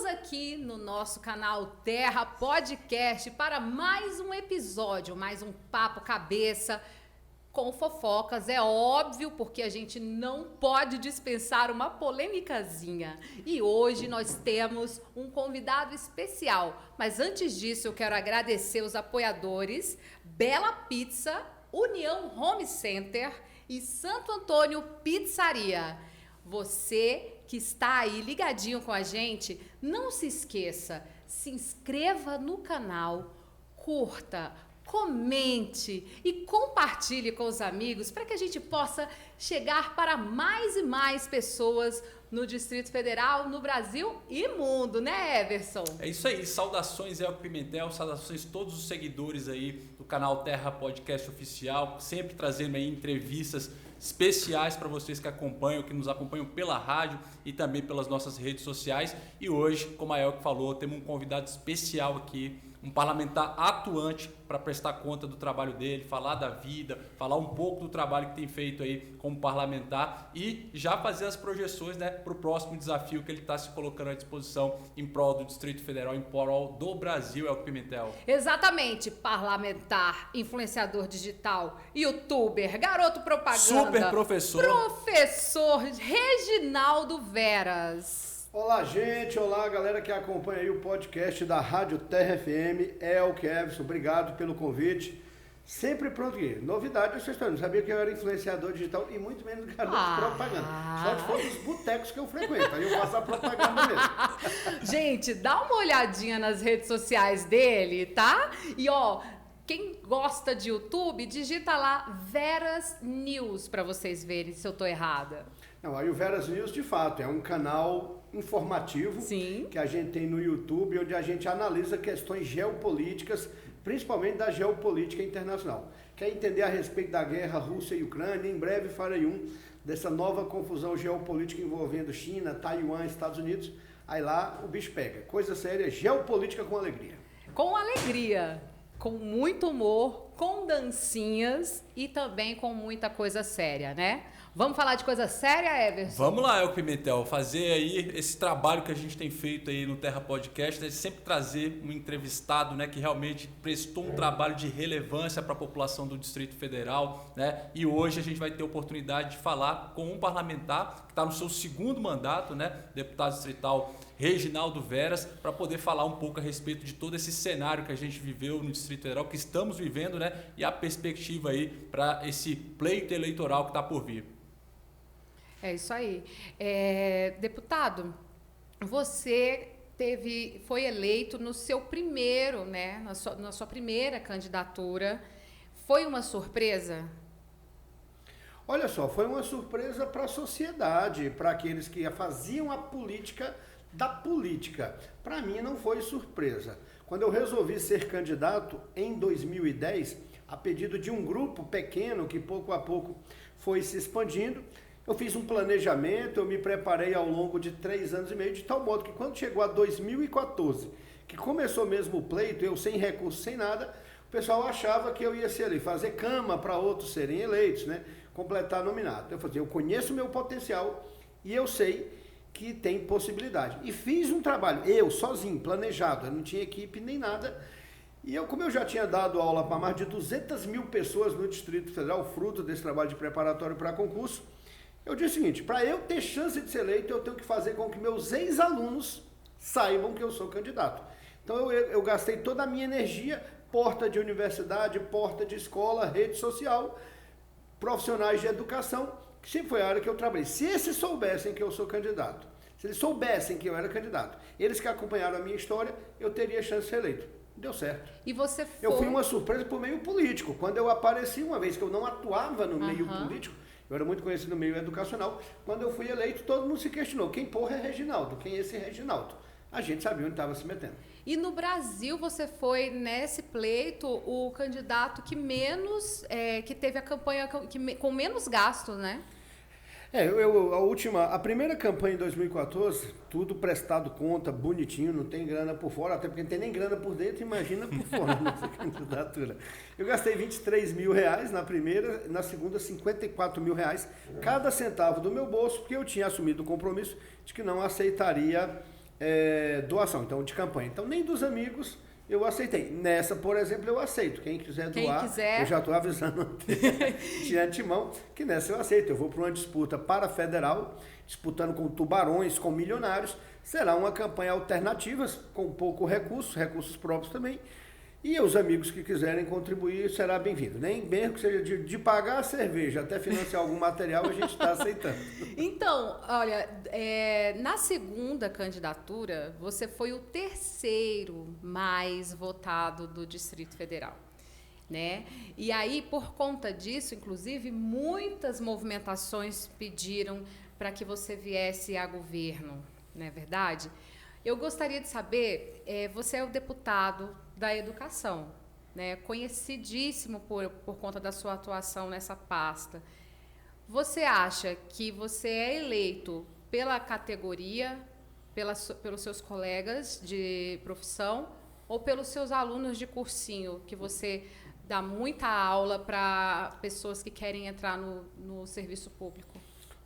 aqui no nosso canal Terra Podcast para mais um episódio, mais um papo cabeça com fofocas, é óbvio, porque a gente não pode dispensar uma polêmicazinha. E hoje nós temos um convidado especial. Mas antes disso, eu quero agradecer os apoiadores Bela Pizza, União Home Center e Santo Antônio Pizzaria. Você que está aí ligadinho com a gente, não se esqueça, se inscreva no canal, curta, comente e compartilhe com os amigos para que a gente possa chegar para mais e mais pessoas no Distrito Federal, no Brasil e mundo, né, Everson? É isso aí, saudações Elke Pimentel, saudações a todos os seguidores aí do canal Terra Podcast Oficial, sempre trazendo aí entrevistas especiais para vocês que acompanham, que nos acompanham pela rádio e também pelas nossas redes sociais. E hoje, como a Elke falou, temos um convidado especial aqui, um parlamentar atuante para prestar conta do trabalho dele, falar da vida, falar um pouco do trabalho que tem feito aí como parlamentar e já fazer as projeções, né, para o próximo desafio que ele está se colocando à disposição em prol do Distrito Federal, em prol do Brasil, Elke Pimentel. Exatamente, parlamentar, influenciador digital, youtuber, garoto propaganda, super professor Reginaldo Veras. Olá, gente. Olá, galera que acompanha aí o podcast da Rádio Terra FM. Elke, Everson, obrigado pelo convite. Sempre pronto aqui. Novidade, eu vocês não sabia que eu era influenciador digital e muito menos garoto de propaganda. Só de fora dos botecos que eu frequento. Aí eu faço a propaganda mesmo. Gente, dá uma olhadinha nas redes sociais dele, tá? E ó, quem gosta de YouTube, digita lá Veras News para vocês verem se eu tô errada. Não, aí o Veras News, de fato, é um canal informativo. Sim. Que a gente tem no YouTube, onde a gente analisa questões geopolíticas, principalmente da geopolítica internacional. Quer entender a respeito da guerra Rússia e Ucrânia? Em breve farei dessa nova confusão geopolítica envolvendo China, Taiwan, Estados Unidos. Aí lá o bicho pega. Coisa séria, geopolítica com alegria. Com alegria, com muito humor, com dancinhas e também com muita coisa séria, né? Vamos falar de coisa séria, Everson? Vamos lá, Elke Pimentel, fazer aí esse trabalho que a gente tem feito aí no Terra Podcast, né, de sempre trazer um entrevistado, né, que realmente prestou um trabalho de relevância para a população do Distrito Federal, né? E hoje a gente vai ter a oportunidade de falar com um parlamentar que está no seu segundo mandato, né, deputado distrital Reginaldo Veras, para poder falar um pouco a respeito de todo esse cenário que a gente viveu no Distrito Federal, que estamos vivendo, né, e a perspectiva aí para esse pleito eleitoral que está por vir. É isso aí. Deputado, você foi eleito no seu primeiro, né, na sua primeira candidatura. Foi uma surpresa? Olha só, foi uma surpresa para a sociedade, para aqueles que faziam a política da política. Para mim não foi surpresa. Quando eu resolvi ser candidato em 2010, a pedido de um grupo pequeno que pouco a pouco foi se expandindo, eu fiz um planejamento, eu me preparei ao longo de 3 anos e meio, de tal modo que quando chegou a 2014, que começou mesmo o pleito, eu sem recurso, sem nada, o pessoal achava que eu ia ser ali, fazer cama para outros serem eleitos, né? Completar nominado. Eu falei, eu conheço o meu potencial e eu sei que tem possibilidade. E fiz um trabalho, eu sozinho, planejado, eu não tinha equipe nem nada. E como eu já tinha dado aula para mais de 200 mil pessoas no Distrito Federal, fruto desse trabalho de preparatório para concurso, eu disse o seguinte, para eu ter chance de ser eleito, eu tenho que fazer com que meus ex-alunos saibam que eu sou candidato. Então eu gastei toda a minha energia, porta de universidade, porta de escola, rede social, profissionais de educação, que sempre foi a área que eu trabalhei. Se esses soubessem que eu sou candidato, se eles soubessem que eu era candidato, eles que acompanharam a minha história, eu teria chance de ser eleito. Deu certo. E você foi... Eu fui uma surpresa por meio político. Quando eu apareci, uma vez que eu não atuava no meio político, eu era muito conhecido no meio educacional, quando eu fui eleito, todo mundo se questionou, quem porra é Reginaldo? Quem é esse Reginaldo? A gente sabia onde estava se metendo. E no Brasil você foi, nesse pleito, o candidato que menos, que teve a campanha com menos gasto, né? A primeira campanha em 2014, tudo prestado conta, bonitinho, não tem grana por fora, até porque não tem nem grana por dentro, imagina por fora nessa candidatura. Eu gastei R$23 mil na primeira, na segunda R$54 mil, cada centavo do meu bolso, porque eu tinha assumido o compromisso de que não aceitaria doação, então de campanha. Então nem dos amigos eu aceitei. Nessa, por exemplo, eu aceito. Quem quiser doar, eu já estou avisando de antemão que nessa eu aceito. Eu vou para uma disputa para federal, disputando com tubarões, com milionários. Será uma campanha alternativa, com pouco recursos próprios também. E os amigos que quiserem contribuir, será bem-vindo. Nem mesmo que seja de pagar a cerveja até financiar algum material, a gente está aceitando. Então, olha, na segunda candidatura, você foi o terceiro mais votado do Distrito Federal, né? E aí, por conta disso, inclusive, muitas movimentações pediram para que você viesse a governo, não é verdade? Eu gostaria de saber, você é o deputado da educação, né? Conhecidíssimo por conta da sua atuação nessa pasta. Você acha que você é eleito pela categoria, pelos seus colegas de profissão ou pelos seus alunos de cursinho, que você dá muita aula para pessoas que querem entrar no serviço público?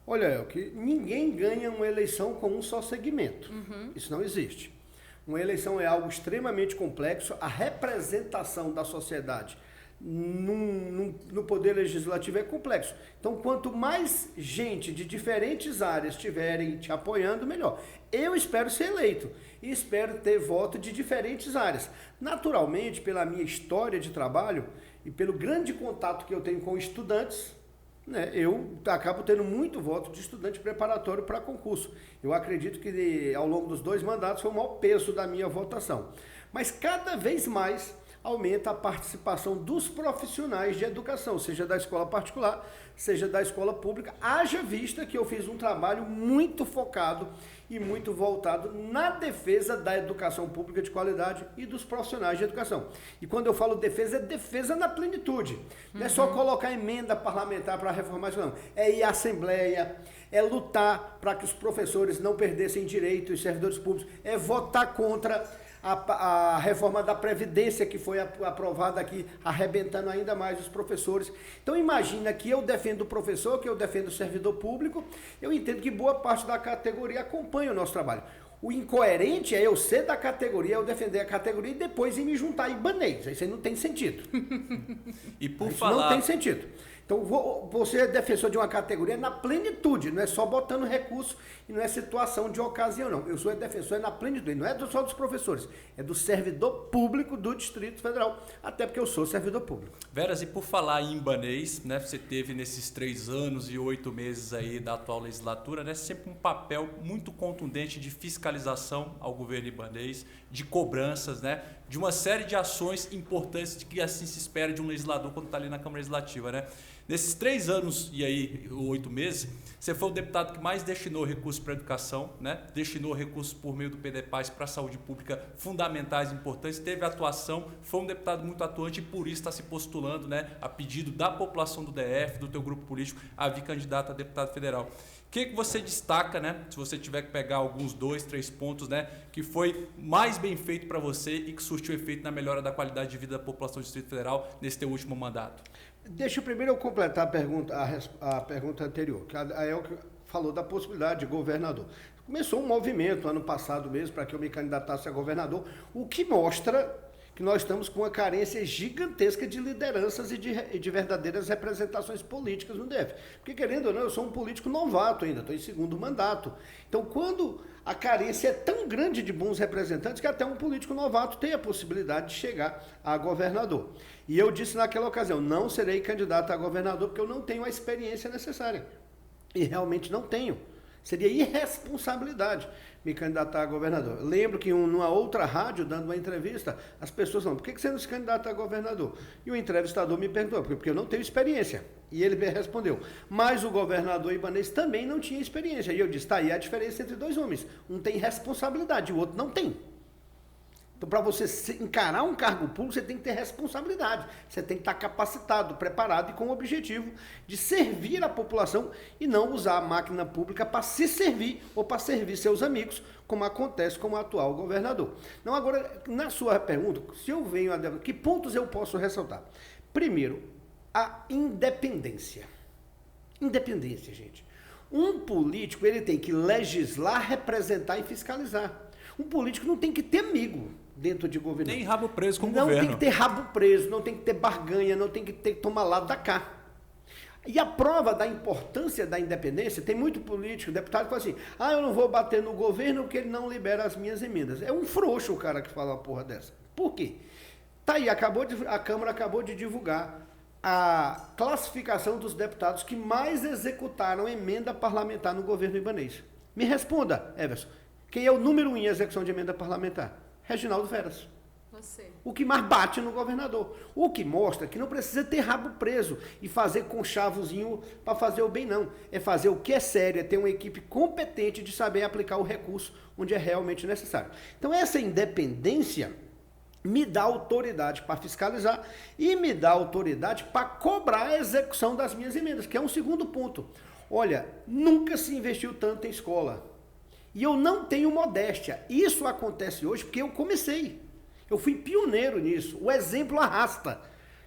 Olha, que ninguém ganha uma eleição com um só segmento. Isso não existe. Uma eleição é algo extremamente complexo. A representação da sociedade no poder legislativo é complexo. Então, quanto mais gente de diferentes áreas estiverem te apoiando, melhor. Eu espero ser eleito e espero ter voto de diferentes áreas. Naturalmente, pela minha história de trabalho e pelo grande contato que eu tenho com estudantes, né, eu acabo tendo muito voto de estudante preparatório para concurso. Eu acredito que ao longo dos 2 mandatos foi o maior peso da minha votação. Mas cada vez mais aumenta a participação dos profissionais de educação, seja da escola particular, seja da escola pública, haja vista que eu fiz um trabalho muito focado e muito voltado na defesa da educação pública de qualidade e dos profissionais de educação. E quando eu falo defesa, é defesa na plenitude. Não é só colocar emenda parlamentar para reformar isso, não. É ir à Assembleia, é lutar para que os professores não perdessem direito, os servidores públicos, é votar contra a reforma da Previdência que foi aprovada aqui, arrebentando ainda mais os professores. Então imagina que eu defendo o professor, que eu defendo o servidor público, eu entendo que boa parte da categoria acompanha o nosso trabalho. O incoerente é eu ser da categoria, eu defender a categoria e depois ir me juntar em Ibanez. Isso aí não tem sentido. E por Isso falar... não tem sentido. Então, você é defensor de uma categoria na plenitude, não é só botando recurso e não é situação de ocasião, não. Eu sou defensor na plenitude, não é só dos professores, é do servidor público do Distrito Federal, até porque eu sou servidor público. Veras, e por falar em Ibanez, né, você teve nesses 3 anos e 8 meses aí da atual legislatura, né, sempre um papel muito contundente de fiscalização ao governo ibanez, de cobranças, né, de uma série de ações importantes de que assim se espera de um legislador quando está ali na Câmara Legislativa, né? Nesses 3 anos e aí 8 meses, você foi o deputado que mais destinou recursos para a educação, né? Destinou recursos por meio do PDPAS para a saúde pública fundamentais, importantes, teve atuação, foi um deputado muito atuante e por isso está se postulando, né, a pedido da população do DF, do teu grupo político, a vir candidato a deputado federal. O que você destaca, né, se você tiver que pegar alguns 2, 3 pontos, né, que foi mais bem feito para você e que surtiu efeito na melhora da qualidade de vida da população do Distrito Federal nesse teu último mandato? Deixa eu primeiro completar a pergunta anterior, que a Elke falou da possibilidade de governador. Começou um movimento ano passado mesmo para que eu me candidatasse a governador, o que mostra que nós estamos com uma carência gigantesca de lideranças e de verdadeiras representações políticas no DF. Porque, querendo ou não, eu sou um político novato ainda, estou em 2º mandato. Então, quando a carência é tão grande de bons representantes que até um político novato tem a possibilidade de chegar a governador. E eu disse naquela ocasião, não serei candidato a governador porque eu não tenho a experiência necessária. E realmente não tenho. Seria irresponsabilidade me candidatar a governador. Lembro que numa outra rádio, dando uma entrevista, as pessoas falam, por que você não se candidata a governador? E o entrevistador me perguntou, porque eu não tenho experiência. E ele me respondeu, mas o governador ibanez também não tinha experiência. E eu disse, tá aí a diferença entre 2 homens. Um tem responsabilidade, o outro não tem. Então, para você encarar um cargo público, você tem que ter responsabilidade. Você tem que estar capacitado, preparado e com o objetivo de servir a população e não usar a máquina pública para se servir ou para servir seus amigos, como acontece com o atual governador. Não, agora, na sua pergunta, se eu venho a... Que pontos eu posso ressaltar? Primeiro, a independência. Independência, gente. Um político, ele tem que legislar, representar e fiscalizar. Um político não tem que ter amigo dentro de governo. Nem rabo preso com o não governo. Não tem que ter rabo preso, não tem que ter barganha, não tem que ter que tomar lado da cá. E a prova da importância da independência, tem muito político, deputado, que fala assim, eu não vou bater no governo porque ele não libera as minhas emendas. É um frouxo o cara que fala uma porra dessa. Por quê? Tá aí, a Câmara acabou de divulgar a classificação dos deputados que mais executaram emenda parlamentar no governo ibanês. Me responda, Everson, quem é o número 1 em execução de emenda parlamentar? Reginaldo Veras. Você. O que mais bate no governador. O que mostra que não precisa ter rabo preso e fazer conchavozinho para fazer o bem, não. É fazer o que é sério, é ter uma equipe competente de saber aplicar o recurso onde é realmente necessário. Então, essa independência me dá autoridade para fiscalizar e me dá autoridade para cobrar a execução das minhas emendas, que é um segundo ponto. Olha, nunca se investiu tanto em escola. E eu não tenho modéstia. Isso acontece hoje porque eu comecei. Eu fui pioneiro nisso. O exemplo arrasta.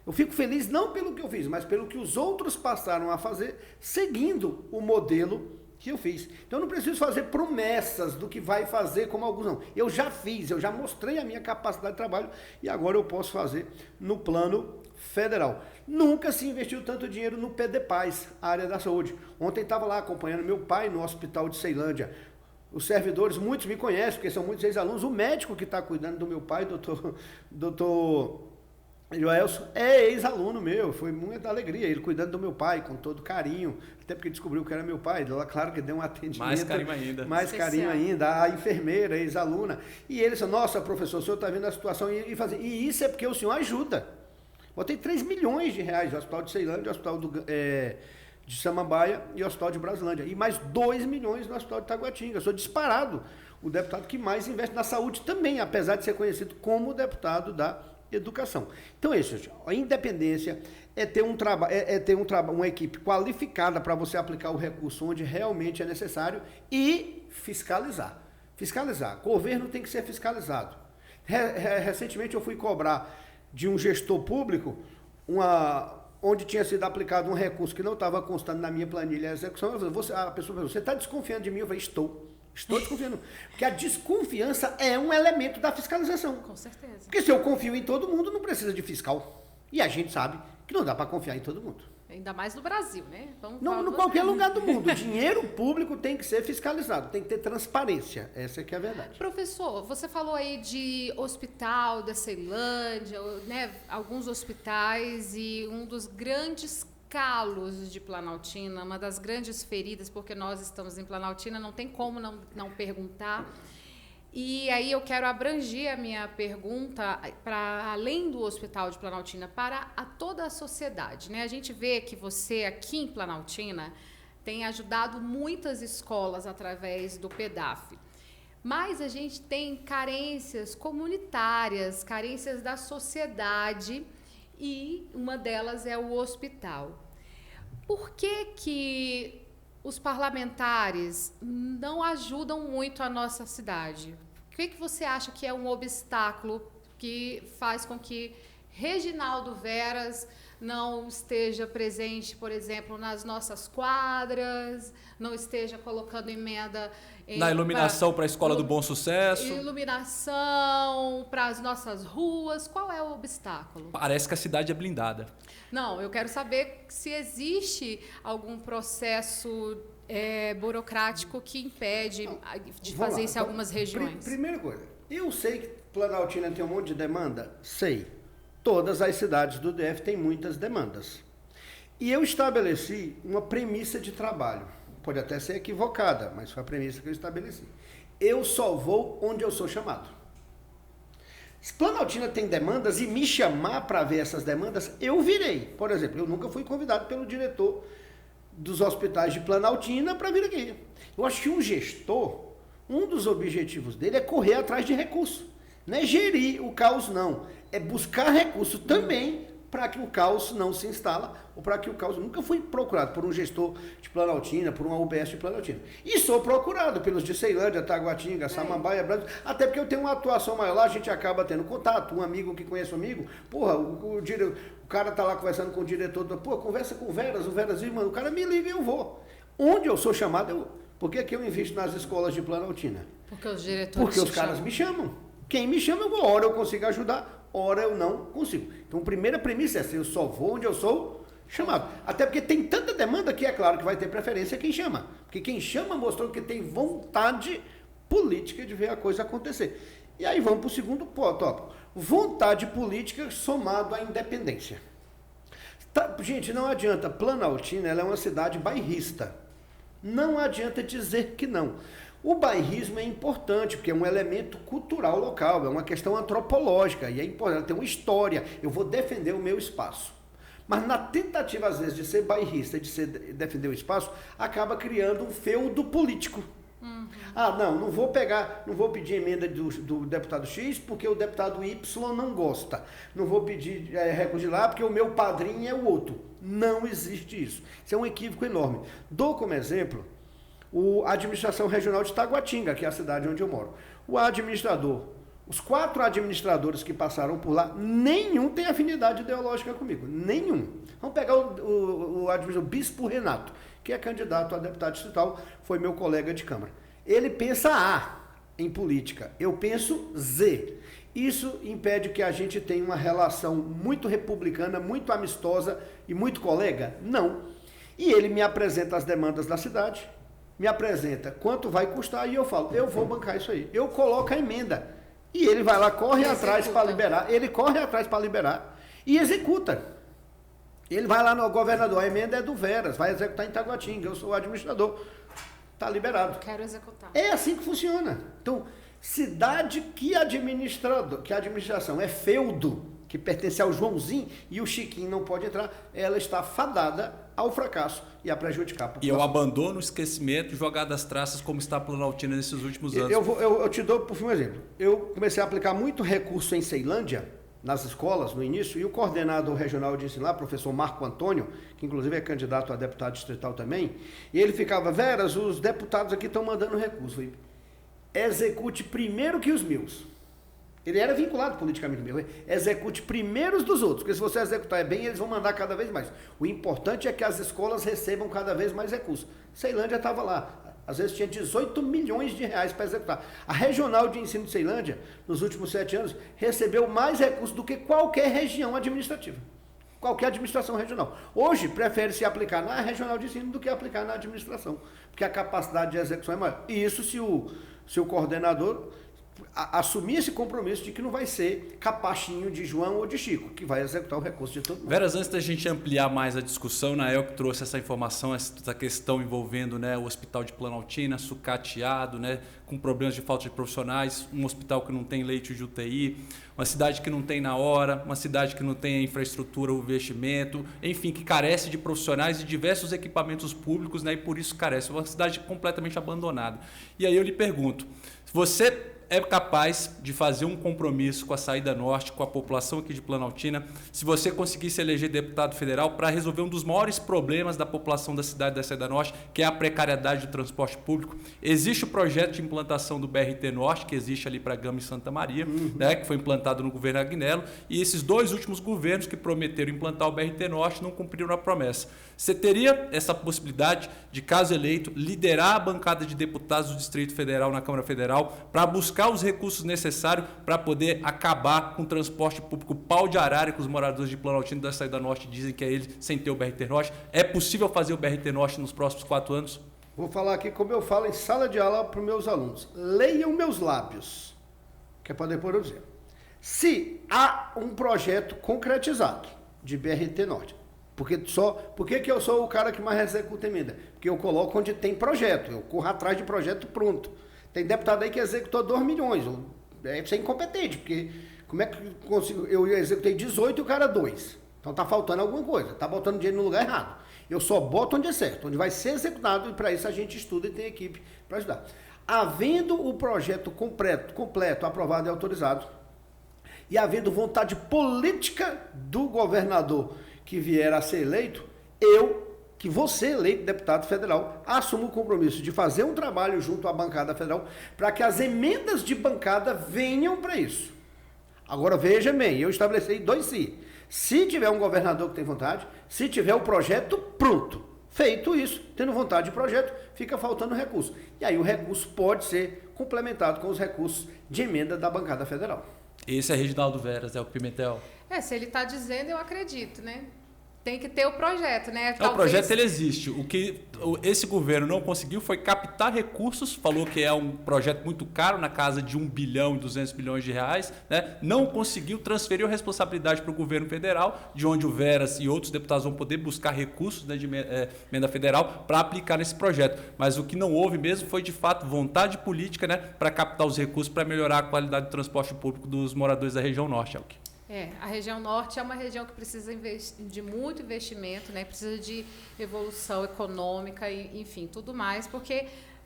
Eu fico feliz não pelo que eu fiz, mas pelo que os outros passaram a fazer, seguindo o modelo que eu fiz. Então eu não preciso fazer promessas do que vai fazer como alguns não. Eu já fiz, eu já mostrei a minha capacidade de trabalho e agora eu posso fazer no plano federal. Nunca se investiu tanto dinheiro no PDPAS, a área da saúde. Ontem estava lá acompanhando meu pai no hospital de Ceilândia. Os servidores, muitos me conhecem, porque são muitos ex-alunos. O médico que está cuidando do meu pai, doutor Joelson, é ex-aluno meu. Foi muita alegria ele cuidando do meu pai, com todo carinho. Até porque descobriu que era meu pai. Claro que deu um atendimento. Mais carinho ainda. Mais carinho ainda. A enfermeira, ex-aluna. E ele disse, nossa, professor, o senhor está vendo a situação e isso é porque o senhor ajuda. Botei 3 milhões de reais no Hospital de Ceilândia, no Hospital de Samambaia e o Hospital de Brasilândia. E mais 2 milhões no Hospital de Taguatinga. Eu sou disparado o deputado que mais investe na saúde também, apesar de ser conhecido como deputado da educação. Então é isso, gente. A independência é ter uma equipe qualificada para você aplicar o recurso onde realmente é necessário e fiscalizar. Fiscalizar. O governo tem que ser fiscalizado. Recentemente eu fui cobrar de um gestor público onde tinha sido aplicado um recurso que não estava constando na minha planilha de execução. A pessoa falou, você está desconfiando de mim? Eu falei, estou desconfiando. Porque a desconfiança é um elemento da fiscalização. Com certeza. Porque se eu confio em todo mundo, não precisa de fiscal. E a gente sabe que não dá para confiar em todo mundo. Ainda mais no Brasil, né? Não, em qualquer lugar do mundo. O dinheiro público tem que ser fiscalizado, tem que ter transparência. Essa é que é a verdade. Professor, você falou aí de hospital da Ceilândia, né? Alguns hospitais e um dos grandes calos de Planaltina, uma das grandes feridas, porque nós estamos em Planaltina, não tem como não perguntar. E aí eu quero abranger a minha pergunta para além do Hospital de Planaltina, para toda a sociedade, né? A gente vê que você aqui em Planaltina tem ajudado muitas escolas através do PEDAF. Mas a gente tem carências comunitárias, carências da sociedade e uma delas é o hospital. Por que os parlamentares não ajudam muito a nossa cidade? O que você acha que é um obstáculo que faz com que Reginaldo Veras não esteja presente, por exemplo, nas nossas quadras, não esteja colocando emenda na iluminação para a Escola do Bom Sucesso? Iluminação para as nossas ruas. Qual é o obstáculo? Parece que a cidade é blindada. Não, eu quero saber se existe algum processo burocrático que impede de fazer isso em algumas regiões. Primeira coisa, eu sei que Planaltina tem um monte de demanda? Sei. Todas as cidades do DF têm muitas demandas. E eu estabeleci uma premissa de trabalho. Pode até ser equivocada, mas foi a premissa que eu estabeleci. Eu só vou onde eu sou chamado. Se Planaltina tem demandas e me chamar para ver essas demandas, eu virei. Por exemplo, eu nunca fui convidado pelo diretor dos hospitais de Planaltina para vir aqui. Eu acho que um gestor, um dos objetivos dele é correr atrás de recursos. Não é gerir o caos, não. É buscar recurso também para que o caos não se instala, ou para que o caos... Nunca fui procurado por um gestor de Planaltina, por uma UBS de Planaltina. E sou procurado pelos de Ceilândia, Taguatinga, Samambaia, Brasil, até porque eu tenho uma atuação maior lá, a gente acaba tendo contato, um amigo que conhece um amigo, porra, o cara tá lá conversando com o diretor, pô, conversa com o Veras, mano, o cara me liga e eu vou. Onde eu sou chamado, Por que eu invisto nas escolas de Planaltina? Porque os diretores Porque os caras me chamam. Quem me chama, hora eu consigo ajudar, hora eu não consigo. Então, a primeira premissa é essa, eu só vou onde eu sou chamado. Até porque tem tanta demanda que é claro que vai ter preferência quem chama. Porque quem chama mostrou que tem vontade política de ver a coisa acontecer. E aí vamos para o segundo tópico. Vontade política somado à independência. Tá, gente, não adianta. Planaltina, ela é uma cidade bairrista. Não adianta dizer que não. O bairrismo é importante, porque é um elemento cultural local, é uma questão antropológica, e é importante, tem uma história. Eu vou defender o meu espaço. Mas na tentativa, às vezes, de ser bairrista, de defender o espaço, acaba criando um feudo político. Não vou pedir emenda do deputado X porque o deputado Y não gosta. Não vou pedir recurso de lá porque o meu padrinho é o outro. Não existe isso. Isso é um equívoco enorme. Dou como exemplo a administração regional de Taguatinga, que é a cidade onde eu moro. Os 4 administradores que passaram por lá, nenhum tem afinidade ideológica comigo. Nenhum. Vamos pegar o Bispo Renato, que é candidato a deputado distrital, foi meu colega de Câmara. Ele pensa A em política, eu penso Z. Isso impede que a gente tenha uma relação muito republicana, muito amistosa e muito colega? Não. E ele me apresenta as demandas da cidade, me apresenta quanto vai custar e eu falo, eu vou bancar isso aí. Eu coloco a emenda. E ele vai lá, corre atrás para liberar, e executa. Ele vai lá no governador, a emenda é do Veras, vai executar em Taguatinga, eu sou o administrador, está liberado. Quero executar. É assim que funciona. Então, cidade que a administração é feudo, que pertence ao Joãozinho e o Chiquinho não pode entrar, ela está fadada ao fracasso e a prejudicar a população. E ao abandono, esquecimento, jogar das traças como está a Planaltina nesses últimos anos. Eu te dou por fim um exemplo. Eu comecei a aplicar muito recurso em Ceilândia, nas escolas, no início, e o coordenador regional de ensino lá, professor Marco Antônio, que inclusive é candidato a deputado distrital também, e ele ficava, Veras, os deputados aqui estão mandando recurso. Eu falei, execute primeiro que os meus. Ele era vinculado politicamente comigo. Execute primeiro os dos outros, porque se você executar bem, eles vão mandar cada vez mais. O importante é que as escolas recebam cada vez mais recursos. Ceilândia estava lá. Às vezes tinha 18 milhões de reais para executar. A Regional de Ensino de Ceilândia, nos últimos 7 anos, recebeu mais recursos do que qualquer região administrativa. Qualquer administração regional. Hoje, prefere-se aplicar na Regional de Ensino do que aplicar na administração, porque a capacidade de execução é maior. E isso se o coordenador assumir esse compromisso de que não vai ser capachinho de João ou de Chico, que vai executar o recurso de todo mundo. Veras, antes da gente ampliar mais a discussão, na que trouxe essa informação, essa questão envolvendo, né, o Hospital de Planaltina, sucateado, né, com problemas de falta de profissionais, um hospital que não tem leite de UTI, uma cidade que não tem na hora, uma cidade que não tem a infraestrutura, o investimento, enfim, que carece de profissionais e diversos equipamentos públicos, né, e por isso carece, uma cidade completamente abandonada. E aí eu lhe pergunto, você é capaz de fazer um compromisso com a Saída Norte, com a população aqui de Planaltina, se você conseguir se eleger deputado federal para resolver um dos maiores problemas da população da cidade da Saída Norte, que é a precariedade do transporte público. Existe o projeto de implantação do BRT Norte, que existe ali para Gama e Santa Maria, né, que foi implantado no governo Agnello, e esses 2 últimos governos que prometeram implantar o BRT Norte não cumpriram a promessa. Você teria essa possibilidade de, caso eleito, liderar a bancada de deputados do Distrito Federal na Câmara Federal para buscar os recursos necessários para poder acabar com o transporte público pau de arara que os moradores de Planaltina da Saída Norte dizem que é eles sem ter o BRT Norte? É possível fazer o BRT Norte nos próximos 4 anos? Vou falar aqui como eu falo em sala de aula para os meus alunos. Leiam meus lábios, que é para depois eu dizer. Se há um projeto concretizado de BRT Norte, por que eu sou o cara que mais executa emenda? Porque eu coloco onde tem projeto, eu corro atrás de projeto pronto. Tem deputado aí que executou 2 milhões. É ser incompetente, porque como é que eu consigo? Eu executei 18 e o cara 2. Então tá faltando alguma coisa, tá botando dinheiro no lugar errado. Eu só boto onde é certo, onde vai ser executado, e para isso a gente estuda e tem equipe para ajudar. Havendo o projeto completo, aprovado e autorizado, e havendo vontade política do governador que vier a ser eleito, que você, eleito deputado federal, assuma o compromisso de fazer um trabalho junto à bancada federal para que as emendas de bancada venham para isso. Agora, veja bem, eu estabeleci 2 se. Se tiver um governador que tem vontade, se tiver o projeto pronto, Feito isso, tendo vontade de projeto, fica faltando recurso. E aí o recurso pode ser complementado com os recursos de emenda da bancada federal. Esse é Reginaldo Veras, o Pimentel. Se ele está dizendo, eu acredito, né? Tem que ter o projeto, né? O projeto ele existe. O que esse governo não conseguiu foi captar recursos, falou que é um projeto muito caro, na casa de 1 bilhão e 200 milhões de reais, né? Não conseguiu transferir a responsabilidade para o governo federal, de onde o Veras e outros deputados vão poder buscar recursos, né, de emenda federal para aplicar nesse projeto. Mas o que não houve mesmo foi, de fato, vontade política, né, para captar os recursos para melhorar a qualidade do transporte público dos moradores da região norte, Elke. A região norte é uma região que precisa de muito investimento, né? Precisa de evolução econômica e, enfim, tudo mais, porque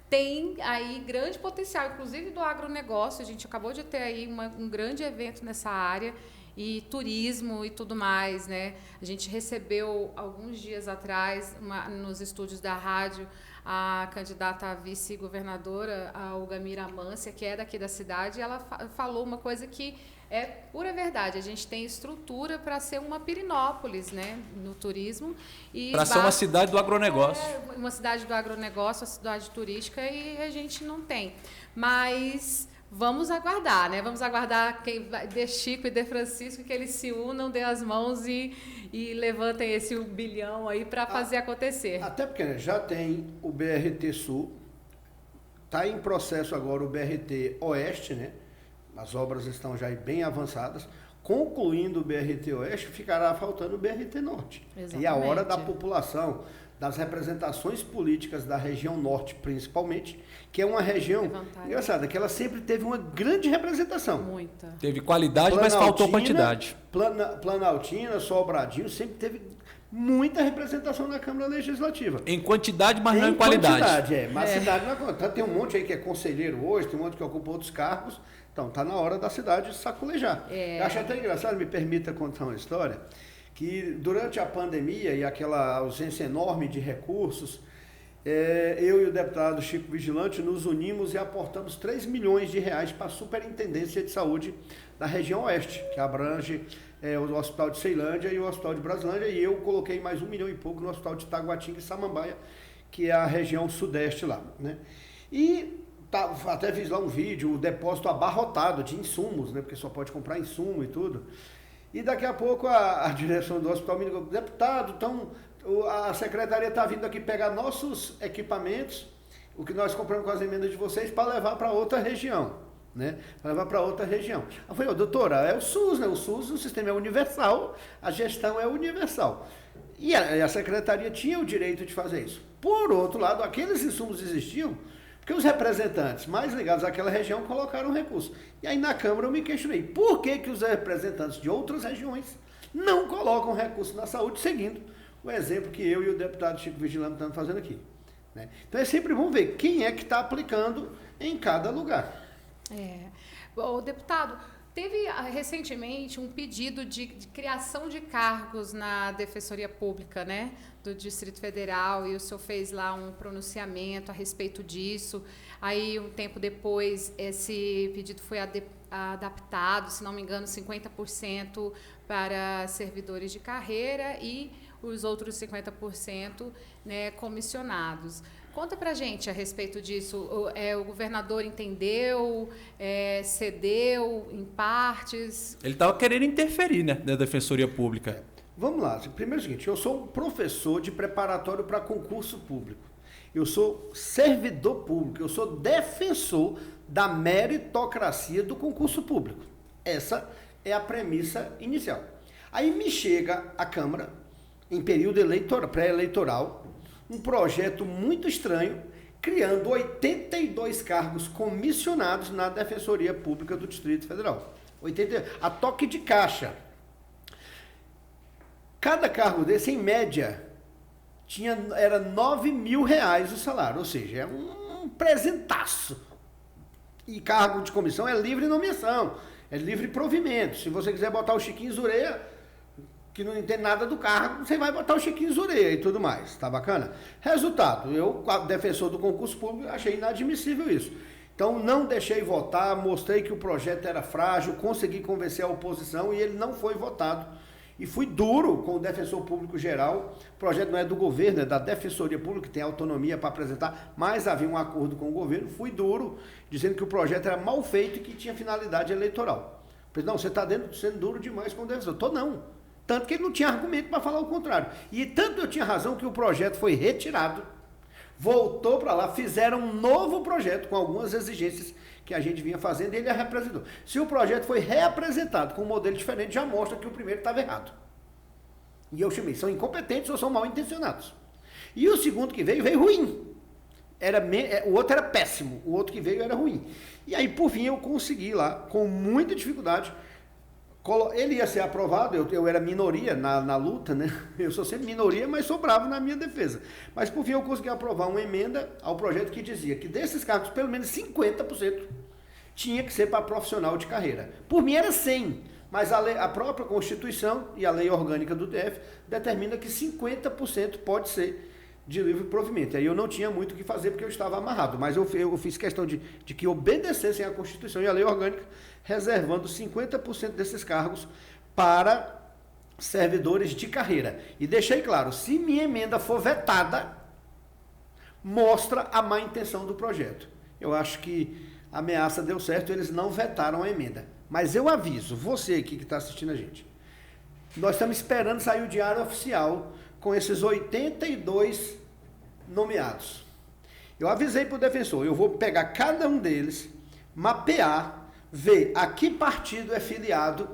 tem aí grande potencial, inclusive do agronegócio. A gente acabou de ter aí um grande evento nessa área, e turismo e tudo mais, né? A gente recebeu, alguns dias atrás, nos estúdios da rádio, a candidata a vice-governadora, a Olgamira Amância, que é daqui da cidade, e ela falou uma coisa que é pura verdade. A gente tem estrutura para ser uma Pirinópolis, né, no turismo. Para ser uma cidade do agronegócio. Uma cidade do agronegócio, uma cidade turística, e a gente não tem. Mas vamos aguardar, né? Vamos aguardar De Chico e De Francisco, que eles se unam, dê as mãos e levantem esse 1 bilhão aí para fazer acontecer. Até porque, né, já tem o BRT Sul, está em processo agora o BRT Oeste, né? As obras estão já bem avançadas. Concluindo o BRT Oeste, ficará faltando o BRT Norte. Exatamente. E a hora da população, das representações políticas da região Norte, principalmente, que é uma região engraçada, que ela sempre teve uma grande representação. Muita. Teve qualidade, mas faltou quantidade. Planaltina, Sobradinho, sempre teve muita representação na Câmara Legislativa. Em quantidade, mas não em qualidade. Mas cidade não é quantidade. Tem um monte aí que é conselheiro hoje, tem um monte que ocupa outros cargos. Então, está na hora da cidade sacolejar. Eu acho até engraçado, me permita contar uma história, que durante a pandemia e aquela ausência enorme de recursos, eu e o deputado Chico Vigilante nos unimos e aportamos 3 milhões de reais para a Superintendência de Saúde da região Oeste, que abrange o Hospital de Ceilândia e o Hospital de Brasilândia, e eu coloquei mais 1 milhão e pouco no Hospital de Taguatinga e Samambaia, que é a região sudeste lá, né? E até fiz lá um vídeo, o depósito abarrotado de insumos, né? Porque só pode comprar insumo e tudo. E daqui a pouco a direção do hospital me ligou: deputado, então a secretaria está vindo aqui pegar nossos equipamentos, o que nós compramos com as emendas de vocês, para levar para outra região, né? Para levar para outra região. Eu falei: doutora, é o SUS, né? O SUS, o sistema é universal, a gestão é universal. E a secretaria tinha o direito de fazer isso. Por outro lado, aqueles insumos existiam porque os representantes mais ligados àquela região colocaram recurso. E aí na Câmara eu me questionei, por que os representantes de outras regiões não colocam recurso na saúde, seguindo o exemplo que eu e o deputado Chico Vigilante estamos fazendo aqui, né? Então é sempre bom ver quem é que está aplicando em cada lugar. O deputado, teve recentemente um pedido de criação de cargos na Defensoria Pública, né, do Distrito Federal, e o senhor fez lá um pronunciamento a respeito disso. Aí, um tempo depois, esse pedido foi adaptado, se não me engano, 50% para servidores de carreira e os outros 50%, né, comissionados. Conta pra gente a respeito disso. O governador entendeu, cedeu em partes? Ele estava querendo interferir, né, na Defensoria Pública. Vamos lá. Primeiro é o seguinte, eu sou um professor de preparatório para concurso público. Eu sou servidor público, eu sou defensor da meritocracia do concurso público. Essa é a premissa inicial. Aí me chega à Câmara, em período pré-eleitoral, um projeto muito estranho, criando 82 cargos comissionados na Defensoria Pública do Distrito Federal. A toque de caixa. Cada cargo desse, em média, era R$9 mil o salário, ou seja, é um presentaço. E cargo de comissão é livre nomeação, é livre provimento. Se você quiser botar o Chiquinho Zureia, que não entende nada do cargo, você vai botar o Chiquinho Zureia e tudo mais, tá bacana? Resultado, eu, defensor do concurso público, achei inadmissível isso. Então, não deixei votar, mostrei que o projeto era frágil, consegui convencer a oposição e ele não foi votado E fui duro com o defensor público geral. O projeto não é do governo, é da Defensoria Pública, que tem autonomia para apresentar, mas havia um acordo com o governo. Fui duro, dizendo que o projeto era mal feito e que tinha finalidade eleitoral. Falei, não, você está sendo duro demais com o defensor. Estou não. Tanto que ele não tinha argumento para falar o contrário. E tanto eu tinha razão que o projeto foi retirado, voltou para lá, fizeram um novo projeto com algumas exigências que a gente vinha fazendo e ele a representou. Se o projeto foi reapresentado com um modelo diferente, já mostra que o primeiro estava errado. E eu chamei, são incompetentes ou são mal intencionados. E o segundo que veio ruim. O outro era péssimo, o outro que veio era ruim. E aí, por fim, eu consegui lá, com muita dificuldade, ele ia ser aprovado, eu era minoria na luta, né? Eu sou sempre minoria, mas sou bravo na minha defesa. Mas por fim eu consegui aprovar uma emenda ao projeto que dizia que desses cargos, pelo menos 50% tinha que ser para profissional de carreira. Por mim era 100%, mas a própria Constituição e a lei orgânica do DF determina que 50% pode ser de livre provimento. Aí eu não tinha muito o que fazer porque eu estava amarrado, mas eu fiz questão de que obedecessem a Constituição e a lei orgânica, reservando 50% desses cargos para servidores de carreira. E deixei claro, se minha emenda for vetada, mostra a má intenção do projeto. Eu acho que a ameaça deu certo, eles não vetaram a emenda. Mas eu aviso, você aqui que está assistindo a gente, nós estamos esperando sair o diário oficial com esses 82 nomeados. Eu avisei para o defensor, eu vou pegar cada um deles, mapear, ver a que partido é filiado,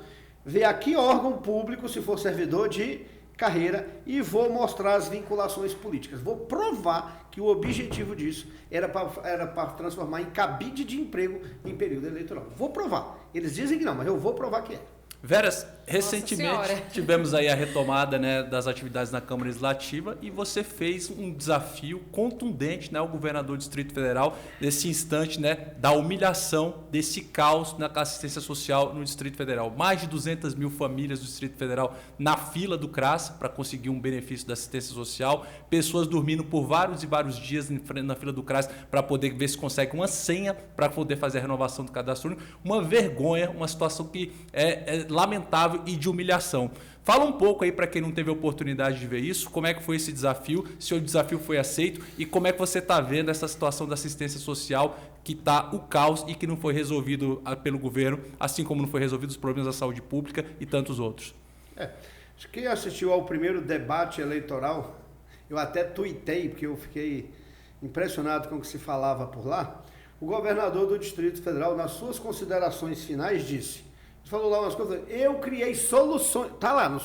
ver a que órgão público, se for servidor de carreira, e vou mostrar as vinculações políticas. Vou provar que o objetivo disso era para transformar em cabide de emprego em período eleitoral. Vou provar. Eles dizem que não, mas eu vou provar que é. Veras, recentemente tivemos aí a retomada, né, das atividades na Câmara Legislativa e você fez um desafio contundente, né, ao governador do Distrito Federal nesse instante, né, da humilhação, desse caos na assistência social no Distrito Federal. Mais de 200 mil famílias do Distrito Federal na fila do CRAS para conseguir um benefício da assistência social, pessoas dormindo por vários e vários dias na fila do CRAS para poder ver se consegue uma senha para poder fazer a renovação do cadastro único. Uma vergonha, uma situação que é lamentável e de humilhação. Fala um pouco aí para quem não teve a oportunidade de ver isso, como é que foi esse desafio, se o desafio foi aceito e como é que você está vendo essa situação da assistência social que está o caos e que não foi resolvido pelo governo, assim como não foi resolvido os problemas da saúde pública e tantos outros. Quem assistiu ao primeiro debate eleitoral, eu até tuitei, porque eu fiquei impressionado com o que se falava por lá, o governador do Distrito Federal, nas suas considerações finais, disse, falou lá umas coisas, eu criei soluções, tá lá,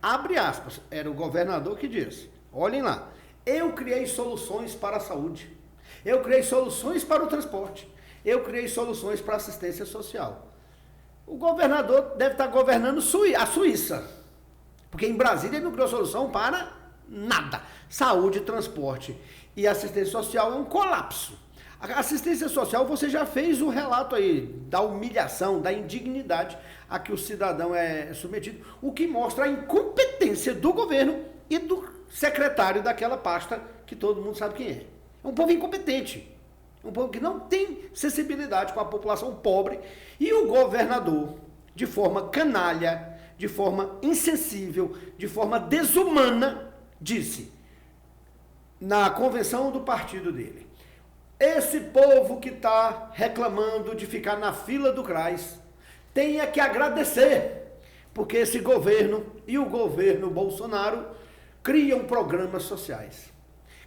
abre aspas, era o governador que disse, olhem lá, eu criei soluções para a saúde, eu criei soluções para o transporte, eu criei soluções para a assistência social. O governador deve estar governando a Suíça, porque em Brasília ele não criou solução para nada. Saúde, transporte e assistência social é um colapso. A assistência social, você já fez o relato aí da humilhação, da indignidade a que o cidadão é submetido, o que mostra a incompetência do governo e do secretário daquela pasta, que todo mundo sabe quem é. É um povo incompetente, um povo que não tem sensibilidade com a população pobre, e o governador, de forma canalha, de forma insensível, de forma desumana, disse, na convenção do partido dele, esse povo que está reclamando de ficar na fila do CRAS tenha que agradecer, porque esse governo e o governo Bolsonaro criam programas sociais.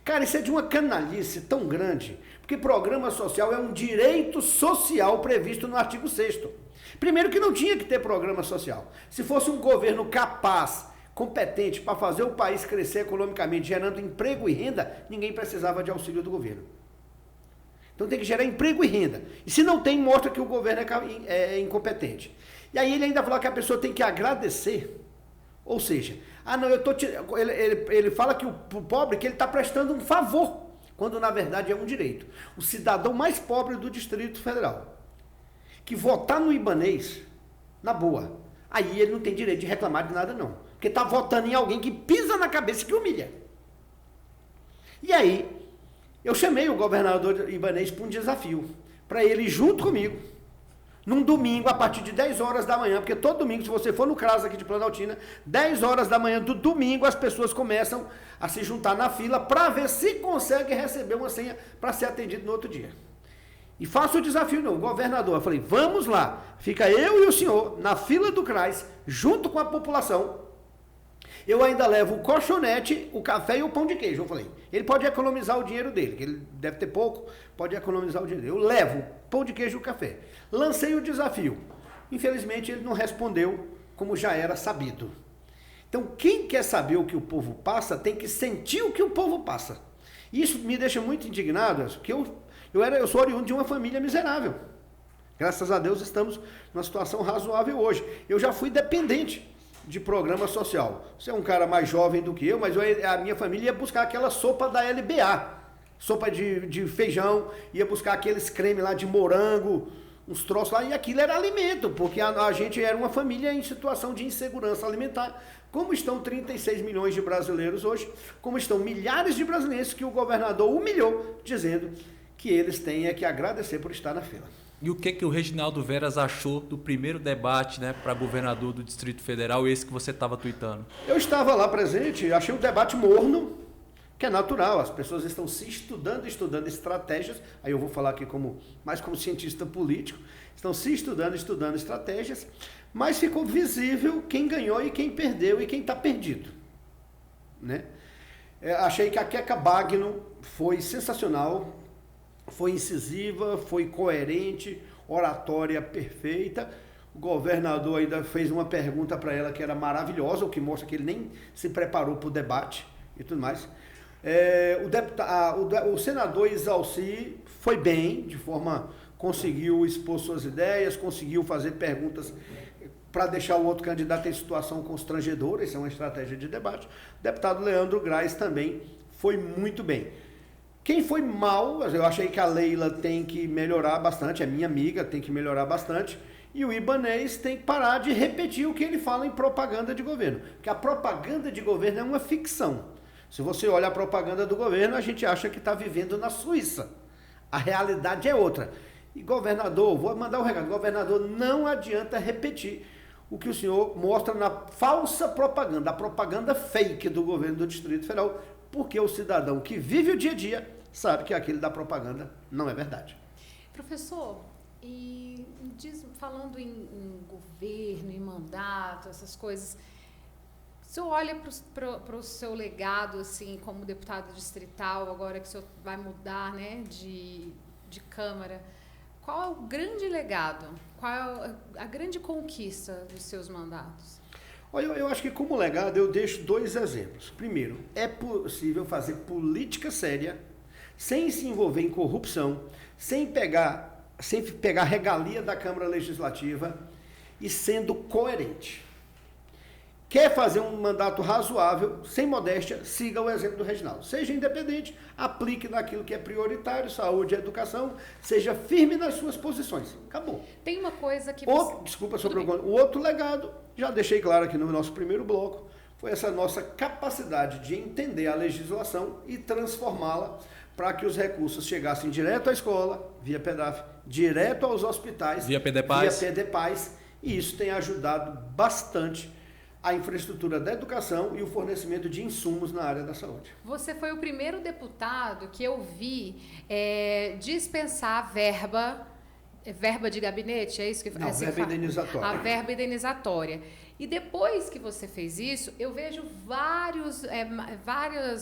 Cara, isso é de uma canalice tão grande, porque programa social é um direito social previsto no artigo 6º. Primeiro que não tinha que ter programa social. Se fosse um governo capaz, competente para fazer o país crescer economicamente, gerando emprego e renda, ninguém precisava de auxílio do governo. Então tem que gerar emprego e renda. E se não tem, mostra que o governo é incompetente. E aí ele ainda falou que a pessoa tem que agradecer. Ou seja, ele fala que o pobre que ele está prestando um favor, quando na verdade é um direito. O cidadão mais pobre do Distrito Federal, que votar no Ibanez, na boa, aí ele não tem direito de reclamar de nada não. Porque está votando em alguém que pisa na cabeça e que humilha. E aí, eu chamei o governador Ibanez para um desafio, para ele, junto comigo, num domingo, a partir de 10 horas da manhã, porque todo domingo, se você for no CRAS aqui de Planaltina, 10 horas da manhã do domingo, as pessoas começam a se juntar na fila para ver se consegue receber uma senha para ser atendido no outro dia. E faço o desafio no governador. Eu falei, vamos lá, fica eu e o senhor na fila do CRAS, junto com a população. Eu ainda levo o colchonete, o café e o pão de queijo. Eu falei, ele pode economizar o dinheiro dele, que ele deve ter pouco, pode economizar o dinheiro dele. Eu levo pão de queijo e o café. Lancei o desafio. Infelizmente, ele não respondeu como já era sabido. Então, quem quer saber o que o povo passa, tem que sentir o que o povo passa. Isso me deixa muito indignado, porque eu sou oriundo de uma família miserável. Graças a Deus, estamos numa situação razoável hoje. Eu já fui dependente de programa social. Você é um cara mais jovem do que eu, mas a minha família ia buscar aquela sopa da LBA, sopa de feijão, ia buscar aqueles creme lá de morango, uns troços lá, e aquilo era alimento, porque a gente era uma família em situação de insegurança alimentar, como estão 36 milhões de brasileiros hoje, como estão milhares de brasileiros que o governador humilhou, dizendo que eles têm que agradecer por estar na fila. E o que o Reginaldo Veras achou do primeiro debate, né, para governador do Distrito Federal, esse que você estava tuitando? Eu estava lá presente, achei o debate morno, que é natural, as pessoas estão se estudando estratégias, aí eu vou falar aqui mais como cientista político, estão se estudando estratégias, mas ficou visível quem ganhou e quem perdeu e quem está perdido. Né? Achei que a Queca Bagno foi sensacional, foi incisiva, foi coerente, oratória perfeita. O governador ainda fez uma pergunta para ela que era maravilhosa, o que mostra que ele nem se preparou para o debate e tudo mais. O senador Isalci foi bem, conseguiu expor suas ideias, conseguiu fazer perguntas para deixar o outro candidato em situação constrangedora, isso é uma estratégia de debate. O deputado Leandro Grais também foi muito bem. Quem foi mal, eu achei que a Leila tem que melhorar bastante, é minha amiga, tem que melhorar bastante, e o Ibanez tem que parar de repetir o que ele fala em propaganda de governo, porque a propaganda de governo é uma ficção. Se você olha a propaganda do governo, a gente acha que está vivendo na Suíça. A realidade é outra. E governador, vou mandar um recado, governador, não adianta repetir o que o senhor mostra na falsa propaganda, a propaganda fake do governo do Distrito Federal, porque o cidadão que vive o dia a dia sabe que aquele da propaganda não é verdade. Professor, e falando em governo, em mandato, essas coisas, o senhor olha para o seu legado, assim, como deputado distrital, agora que o senhor vai mudar, né, de Câmara, qual é o grande legado? Qual é a grande conquista dos seus mandatos? Olha, eu acho que como legado eu deixo 2 exemplos. Primeiro, é possível fazer política séria, sem se envolver em corrupção, sem pegar regalia da Câmara Legislativa e sendo coerente. Quer fazer um mandato razoável, sem modéstia, siga o exemplo do Reginaldo. Seja independente, aplique naquilo que é prioritário, saúde e educação, seja firme nas suas posições. Acabou. Tem uma coisa que o outro legado, já deixei claro aqui no nosso primeiro bloco, foi essa nossa capacidade de entender a legislação e transformá-la para que os recursos chegassem direto à escola, via PEDAF, direto aos hospitais, via PDPAS, e isso tem ajudado bastante a infraestrutura da educação e o fornecimento de insumos na área da saúde. Você foi o primeiro deputado que eu vi dispensar verba de gabinete, é isso que não, verba indenizatória. A verba indenizatória. E depois que você fez isso, eu vejo vários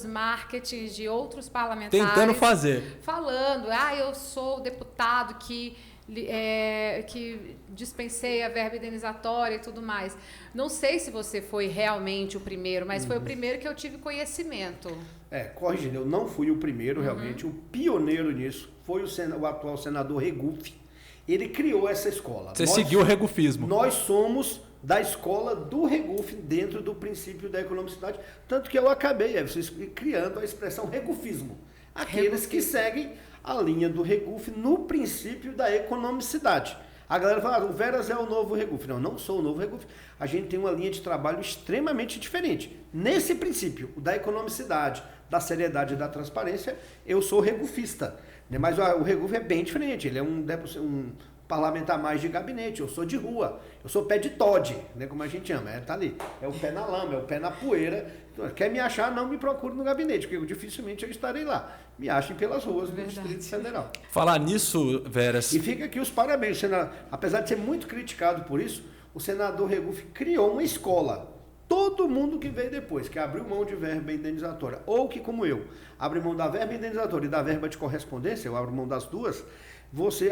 marketings de outros parlamentares tentando fazer, falando, eu sou o deputado que dispensei a verba indenizatória e tudo mais. Não sei se você foi realmente o primeiro, mas foi o primeiro que eu tive conhecimento. Corrigindo, eu não fui o primeiro, realmente. O pioneiro nisso foi o atual senador Regufe. Ele criou essa escola. Você seguiu o regufismo. Nós somos da escola do Regufe dentro do princípio da economicidade, tanto que eu acabei criando a expressão regufismo. Aqueles que seguem a linha do Regufe no princípio da economicidade. A galera fala, o Veras é o novo Regufe. Não, não sou o novo Regufe. A gente tem uma linha de trabalho extremamente diferente. Nesse princípio, o da economicidade, da seriedade e da transparência, eu sou regufista. Mas o Regufe é bem diferente. Ele é um parlamentar mais de gabinete, eu sou de rua, eu sou pé de Todd, né, como a gente chama, tá ali, é o pé na lama, é o pé na poeira. Então, quer me achar, não me procure no gabinete, porque dificilmente eu estarei lá. Me achem pelas ruas do Distrito Federal. Falar nisso, Veras... E fica aqui os parabéns, senador. Apesar de ser muito criticado por isso, o senador Regufe criou uma escola. Todo mundo que veio depois, que abriu mão de verba indenizatória, ou que, como eu, abre mão da verba indenizatória e da verba de correspondência, eu abro mão das duas,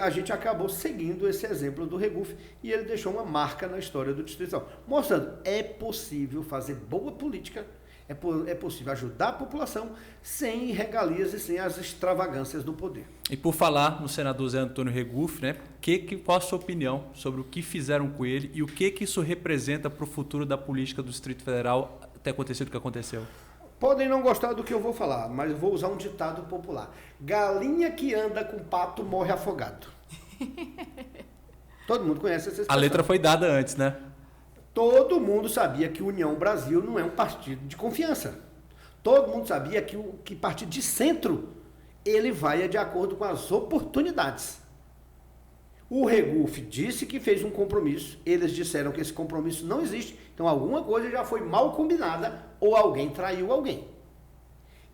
a gente acabou seguindo esse exemplo do Regufe e ele deixou uma marca na história do Distrito Federal, mostrando é possível fazer boa política, é possível ajudar a população sem regalias e sem as extravagâncias do poder. E por falar no senador Zé Antônio Regufe, né, qual a sua opinião sobre o que fizeram com ele e o que isso representa para o futuro da política do Distrito Federal ter acontecido o que aconteceu? Podem não gostar do que eu vou falar, mas eu vou usar um ditado popular. Galinha que anda com pato morre afogado. Todo mundo conhece essa expressão. A letra foi dada antes, né? Todo mundo sabia que União Brasil não é um partido de confiança. Todo mundo sabia que partido de centro, ele vai de acordo com as oportunidades. O Regufe disse que fez um compromisso, eles disseram que esse compromisso não existe, então alguma coisa já foi mal combinada ou alguém traiu alguém.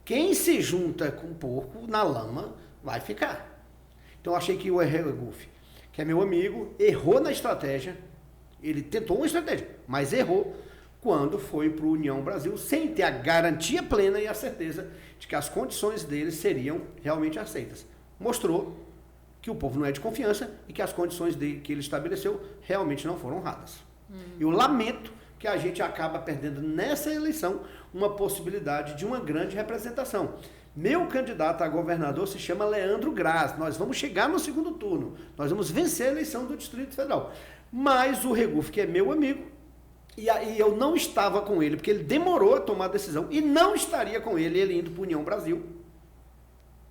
Quem se junta com o porco na lama vai ficar. Então eu achei que o Regufe, que é meu amigo, errou na estratégia. Ele tentou uma estratégia, mas errou quando foi para o União Brasil sem ter a garantia plena e a certeza de que as condições dele seriam realmente aceitas. Mostrou que o povo não é de confiança e que as condições que ele estabeleceu realmente não foram honradas. Eu lamento que a gente acaba perdendo nessa eleição uma possibilidade de uma grande representação. Meu candidato a governador se chama Leandro Graz. Nós vamos chegar no segundo turno. Nós vamos vencer a eleição do Distrito Federal. Mas o Regufe, que é meu amigo, e aí eu não estava com ele, porque ele demorou a tomar a decisão, e não estaria com ele indo para a União Brasil.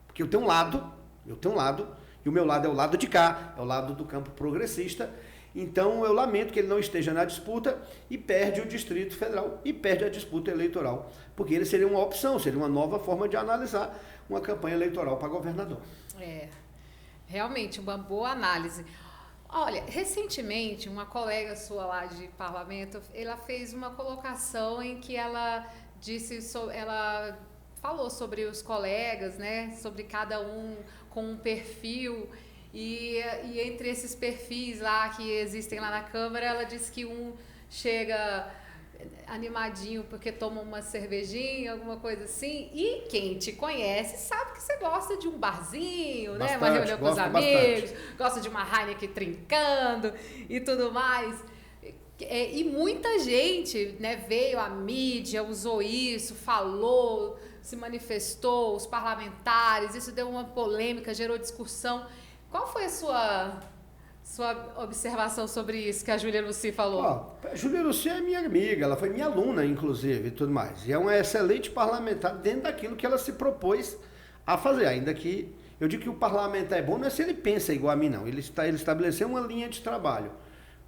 Porque eu tenho um lado, e o meu lado é o lado de cá, é o lado do campo progressista. Então eu lamento que ele não esteja na disputa e perde o Distrito Federal e perde a disputa eleitoral, porque ele seria uma opção, seria uma nova forma de analisar uma campanha eleitoral para governador. Realmente uma boa análise. Olha, recentemente uma colega sua lá de parlamento, ela fez uma colocação em que ela ela falou sobre os colegas, né, sobre cada um com um perfil. E entre esses perfis lá que existem lá na Câmara, ela disse que um chega animadinho porque toma uma cervejinha, alguma coisa assim. E quem te conhece sabe que você gosta de um barzinho, bastante, né? Uma reunião com os amigos, gosta de uma Heineken trincando e tudo mais. E muita gente, né, veio à mídia, usou isso, falou, se manifestou, os parlamentares, isso deu uma polêmica, gerou discussão. Qual foi a sua observação sobre isso que a Júlia Lucy falou? A Júlia Lucy é minha amiga, ela foi minha aluna, inclusive, e tudo mais. E é uma excelente parlamentar dentro daquilo que ela se propôs a fazer. Ainda que eu digo que o parlamentar é bom, não é se ele pensa igual a mim, não. Ele estabeleceu uma linha de trabalho.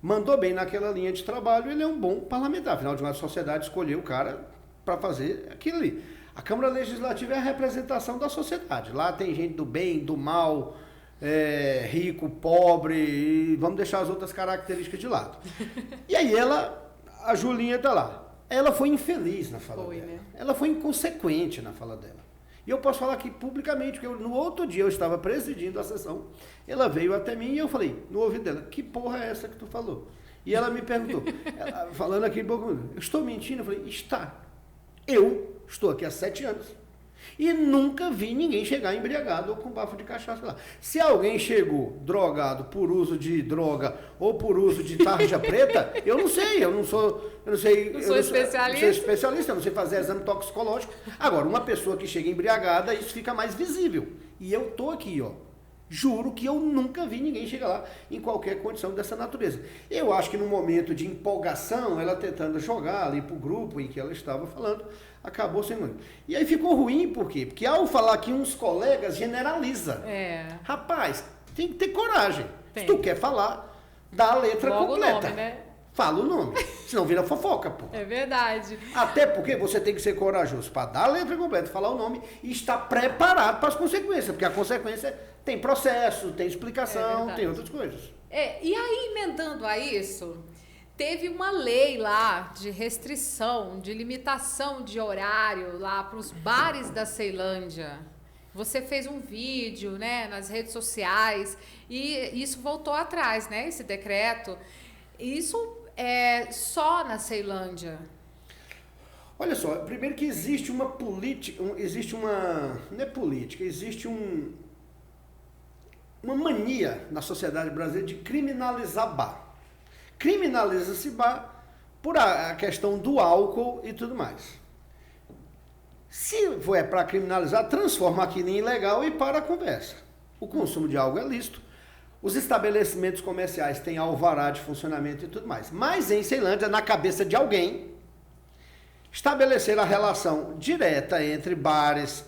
Mandou bem naquela linha de trabalho, ele é um bom parlamentar. Afinal de contas, a sociedade escolheu o cara para fazer aquilo ali. A Câmara Legislativa é a representação da sociedade. Lá tem gente do bem, do mal, rico, pobre, e vamos deixar as outras características de lado. E aí a Julinha tá lá. Ela foi infeliz na fala dela. Né? Ela foi inconsequente na fala dela. E eu posso falar aqui publicamente, porque no outro dia eu estava presidindo a sessão, ela veio até mim e eu falei, no ouvido dela, que porra é essa que tu falou? E ela me perguntou, falando aqui, eu estou mentindo? Eu falei, está. Eu estou aqui há 7 anos. E nunca vi ninguém chegar embriagado ou com bafo de cachaça lá. Se alguém chegou drogado por uso de droga ou por uso de tarja preta, eu não sei, eu não sou especialista, eu não sei fazer exame toxicológico. Agora, uma pessoa que chega embriagada, isso fica mais visível. E eu tô aqui, ó. Juro que eu nunca vi ninguém chegar lá em qualquer condição dessa natureza. Eu acho que no momento de empolgação, ela tentando jogar ali pro grupo em que ela estava falando, acabou sendo. E aí ficou ruim, por quê? Porque ao falar que uns colegas generaliza. Rapaz, tem que ter coragem. Se tu quer falar, dá a letra logo completa. O nome, né? Fala o nome, senão vira fofoca, pô. É verdade. Até porque você tem que ser corajoso para dar a letra completa, falar o nome e estar preparado para as consequências, porque a consequência tem processo, tem explicação, tem outras coisas. E aí, emendando a isso, teve uma lei lá de restrição, de limitação de horário lá para os bares da Ceilândia. Você fez um vídeo, né, nas redes sociais e isso voltou atrás, né, esse decreto. Isso é só na Ceilândia. Olha só, primeiro que existe uma política, não é política, existe uma mania na sociedade brasileira de criminalizar bar. Criminaliza-se bar por a questão do álcool e tudo mais. Se for para criminalizar, transforma aquilo em ilegal e para a conversa. O consumo de álcool é lícito. Os estabelecimentos comerciais têm alvará de funcionamento e tudo mais. Mas em Ceilândia, na cabeça de alguém, estabelecer a relação direta entre bares,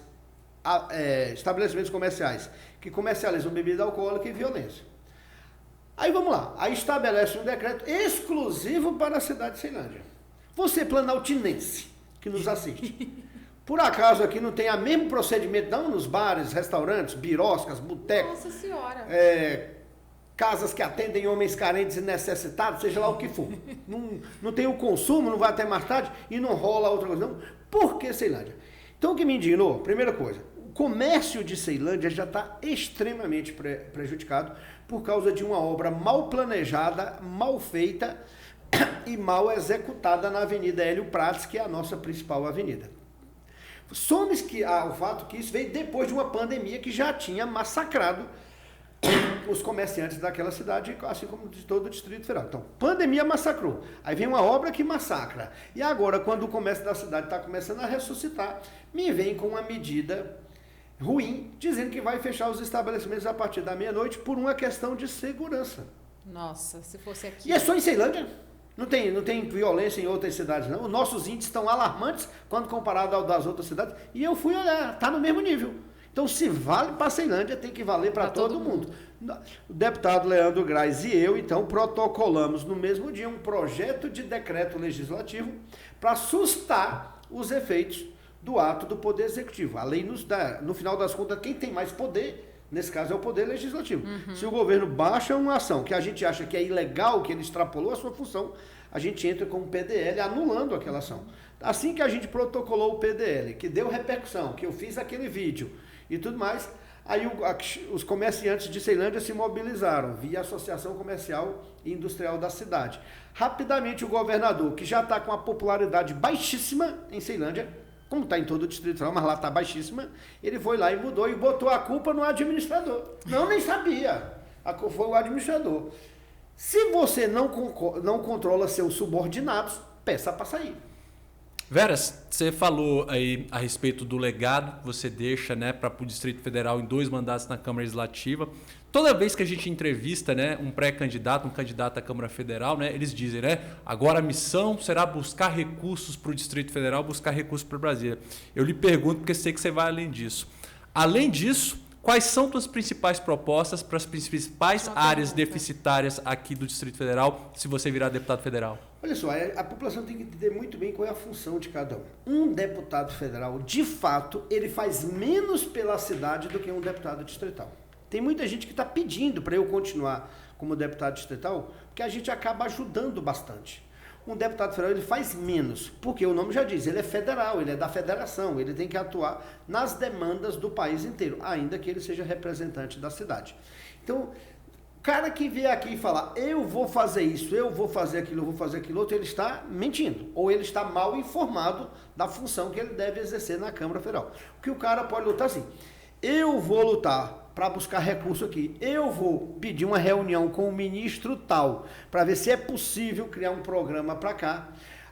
estabelecimentos comerciais que comercializam bebida alcoólica e violência. Aí vamos lá. Aí estabelece um decreto exclusivo para a cidade de Ceilândia. Você, planaltinense, que nos assiste. Por acaso aqui não tem o mesmo procedimento não nos bares, restaurantes, biroscas, botecos? Nossa Senhora! Casas que atendem homens carentes e necessitados, seja lá o que for. Não tem o consumo, não vai até mais tarde e não rola outra coisa não. Por que Ceilândia? Então o que me indignou, primeira coisa, o comércio de Ceilândia já está extremamente prejudicado por causa de uma obra mal planejada, mal feita e mal executada na Avenida Hélio Prates, que é a nossa principal avenida. Some-se o fato que isso veio depois de uma pandemia que já tinha massacrado os comerciantes daquela cidade, assim como de todo o Distrito Federal. Então, pandemia massacrou. Aí vem uma obra que massacra. E agora, quando o comércio da cidade está começando a ressuscitar, me vem com uma medida ruim, dizendo que vai fechar os estabelecimentos a partir da meia-noite por uma questão de segurança. Nossa, se fosse aqui... E é só em Ceilândia? Não tem violência em outras cidades, não. Os nossos índices estão alarmantes quando comparado ao das outras cidades. E eu fui olhar, está no mesmo nível. Então, se vale para a Ceilândia, tem que valer para todo mundo. O deputado Leandro Graz e eu, então, protocolamos no mesmo dia um projeto de decreto legislativo para sustar os efeitos do ato do Poder Executivo. A lei nos dá, no final das contas, quem tem mais poder, nesse caso, é o Poder Legislativo. Uhum. Se o governo baixa uma ação que a gente acha que é ilegal, que ele extrapolou a sua função, a gente entra com o PDL anulando aquela ação. Assim que a gente protocolou o PDL, que deu repercussão, que eu fiz aquele vídeo e tudo mais, aí os comerciantes de Ceilândia se mobilizaram via Associação Comercial e Industrial da cidade. Rapidamente o governador, que já está com a popularidade baixíssima em Ceilândia, como está em todo o Distrito Federal, mas lá está baixíssima, ele foi lá e mudou e botou a culpa no administrador. Não, nem sabia. Foi o administrador. Se você não controla seus subordinados, peça para sair. Veras, você falou aí a respeito do legado que você deixa, né, para o Distrito Federal em 2 mandatos na Câmara Legislativa. Toda vez que a gente entrevista, né, um pré-candidato, um candidato à Câmara Federal, né, eles dizem, né, agora a missão será buscar recursos para o Distrito Federal, buscar recursos para Brasília. Eu lhe pergunto, porque sei que você vai além disso. Além disso, quais são suas principais propostas para as principais áreas deficitárias aqui do Distrito Federal, se você virar deputado federal? Olha só, a população tem que entender muito bem qual é a função de cada um. Um deputado federal, de fato, ele faz menos pela cidade do que um deputado distrital. Tem muita gente que está pedindo para eu continuar como deputado distrital, porque a gente acaba ajudando bastante. Um deputado federal ele faz menos, porque o nome já diz, ele é federal, ele é da federação, ele tem que atuar nas demandas do país inteiro, ainda que ele seja representante da cidade. Então, o cara que vier aqui e falar, eu vou fazer isso, eu vou fazer aquilo, eu vou fazer aquilo outro, ele está mentindo, ou ele está mal informado da função que ele deve exercer na Câmara Federal. Porque o cara pode lutar assim, eu vou lutar para buscar recurso aqui. Eu vou pedir uma reunião com o ministro tal, para ver se é possível criar um programa para cá.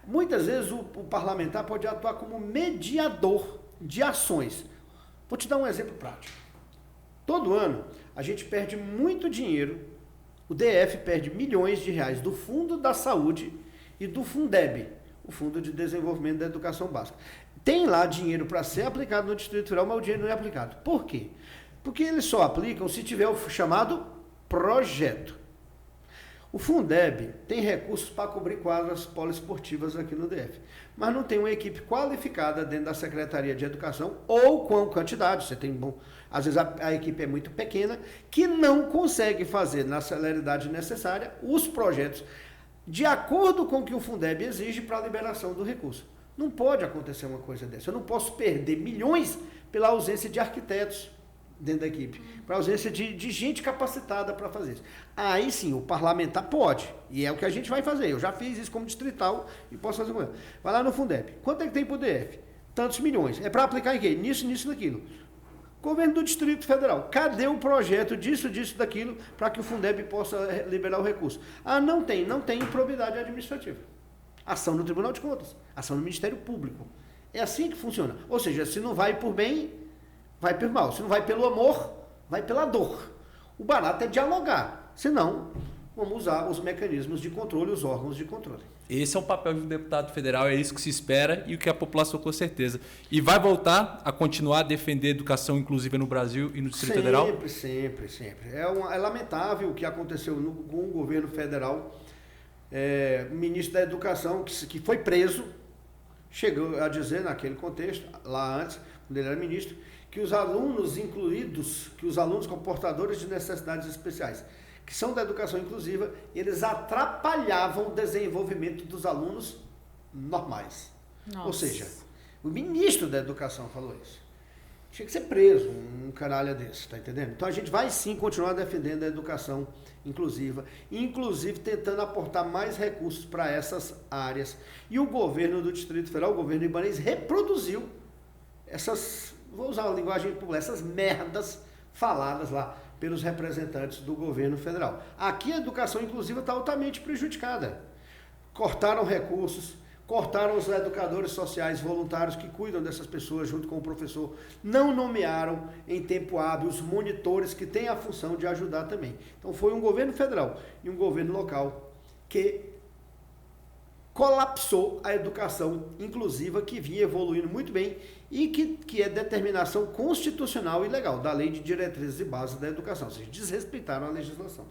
Muitas vezes o parlamentar pode atuar como mediador de ações. Vou te dar um exemplo prático. Todo ano a gente perde muito dinheiro, o DF perde milhões de reais do Fundo da Saúde e do Fundeb, o Fundo de Desenvolvimento da Educação Básica. Tem lá dinheiro para ser aplicado no Distrito Federal, mas o dinheiro não é aplicado. Por quê? Porque eles só aplicam se tiver o chamado projeto. O Fundeb tem recursos para cobrir quadras poliesportivas aqui no DF, mas não tem uma equipe qualificada dentro da Secretaria de Educação ou com quantidade. Você tem às vezes a equipe é muito pequena, que não consegue fazer na celeridade necessária os projetos de acordo com o que o Fundeb exige para a liberação do recurso. Não pode acontecer uma coisa dessa. Eu não posso perder milhões pela ausência de arquitetos dentro da equipe, para ausência de gente capacitada para fazer isso. Aí sim, o parlamentar pode, e é o que a gente vai fazer. Eu já fiz isso como distrital e posso fazer com ele. Vai lá no Fundeb. Quanto é que tem para o DF? Tantos milhões. É para aplicar em quê? Nisso, naquilo. Governo do Distrito Federal. Cadê o projeto disso, daquilo, para que o Fundeb possa liberar o recurso? Ah, não tem improbidade administrativa. Ação no Tribunal de Contas, ação no Ministério Público. É assim que funciona. Ou seja, se não vai por bem, vai pelo mal. Se não vai pelo amor, vai pela dor. O barato é dialogar. Senão, vamos usar os mecanismos de controle, os órgãos de controle. Esse é o papel de um deputado federal, é isso que se espera e o que a população com certeza. E vai voltar a continuar a defender a educação inclusiva no Brasil e no Distrito Federal? Sempre. É lamentável o que aconteceu com o governo federal. O ministro da Educação, que foi preso, chegou a dizer naquele contexto, lá antes, quando ele era ministro, que os alunos incluídos, que os alunos com portadores de necessidades especiais, que são da educação inclusiva, eles atrapalhavam o desenvolvimento dos alunos normais. Nossa. Ou seja, o ministro da Educação falou isso. Tinha que ser preso um canalha desse, tá entendendo? Então a gente vai sim continuar defendendo a educação inclusiva, inclusive tentando aportar mais recursos para essas áreas. E o governo do Distrito Federal, o governo ibanez, reproduziu essas, vou usar a linguagem popular, essas merdas faladas lá pelos representantes do governo federal. Aqui a educação inclusiva está altamente prejudicada. Cortaram recursos, cortaram os educadores sociais voluntários que cuidam dessas pessoas junto com o professor, não nomearam em tempo hábil os monitores que têm a função de ajudar também. Então foi um governo federal e um governo local que colapsou a educação inclusiva que vinha evoluindo muito bem e que é determinação constitucional e legal da Lei de Diretrizes e Bases da Educação. Ou seja, desrespeitaram a legislação.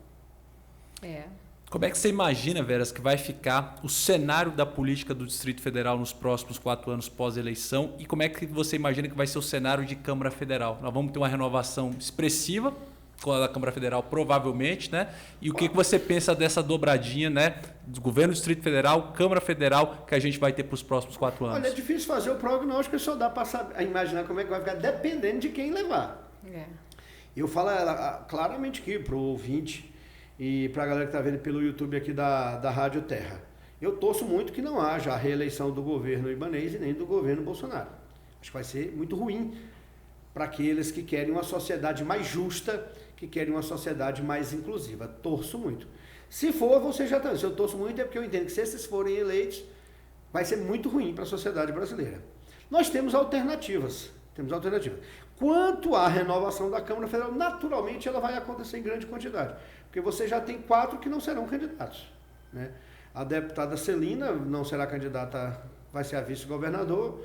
Como é que você imagina, Veras, que vai ficar o cenário da política do Distrito Federal nos próximos 4 anos pós-eleição? E como é que você imagina que vai ser o cenário de Câmara Federal? Nós vamos ter uma renovação expressiva com a da Câmara Federal, provavelmente, né? E o que você pensa dessa dobradinha, né? Do governo do Distrito Federal, Câmara Federal, que a gente vai ter para os próximos 4 anos? Olha, é difícil fazer o prognóstico, só dá para imaginar como é que vai ficar, dependendo de quem levar. Eu falo claramente aqui para o ouvinte e para a galera que está vendo pelo YouTube aqui da Rádio Terra. Eu torço muito que não haja a reeleição do governo ibanez e nem do governo Bolsonaro. Acho que vai ser muito ruim para aqueles que querem uma sociedade mais justa, que querem uma sociedade mais inclusiva. Torço muito. Se for, você já está. Se eu torço muito é porque eu entendo que se esses forem eleitos, vai ser muito ruim para a sociedade brasileira. Nós temos alternativas. Quanto à renovação da Câmara Federal, naturalmente ela vai acontecer em grande quantidade. Porque você já tem 4 que não serão candidatos. Né? A deputada Celina não será candidata, vai ser a vice-governador.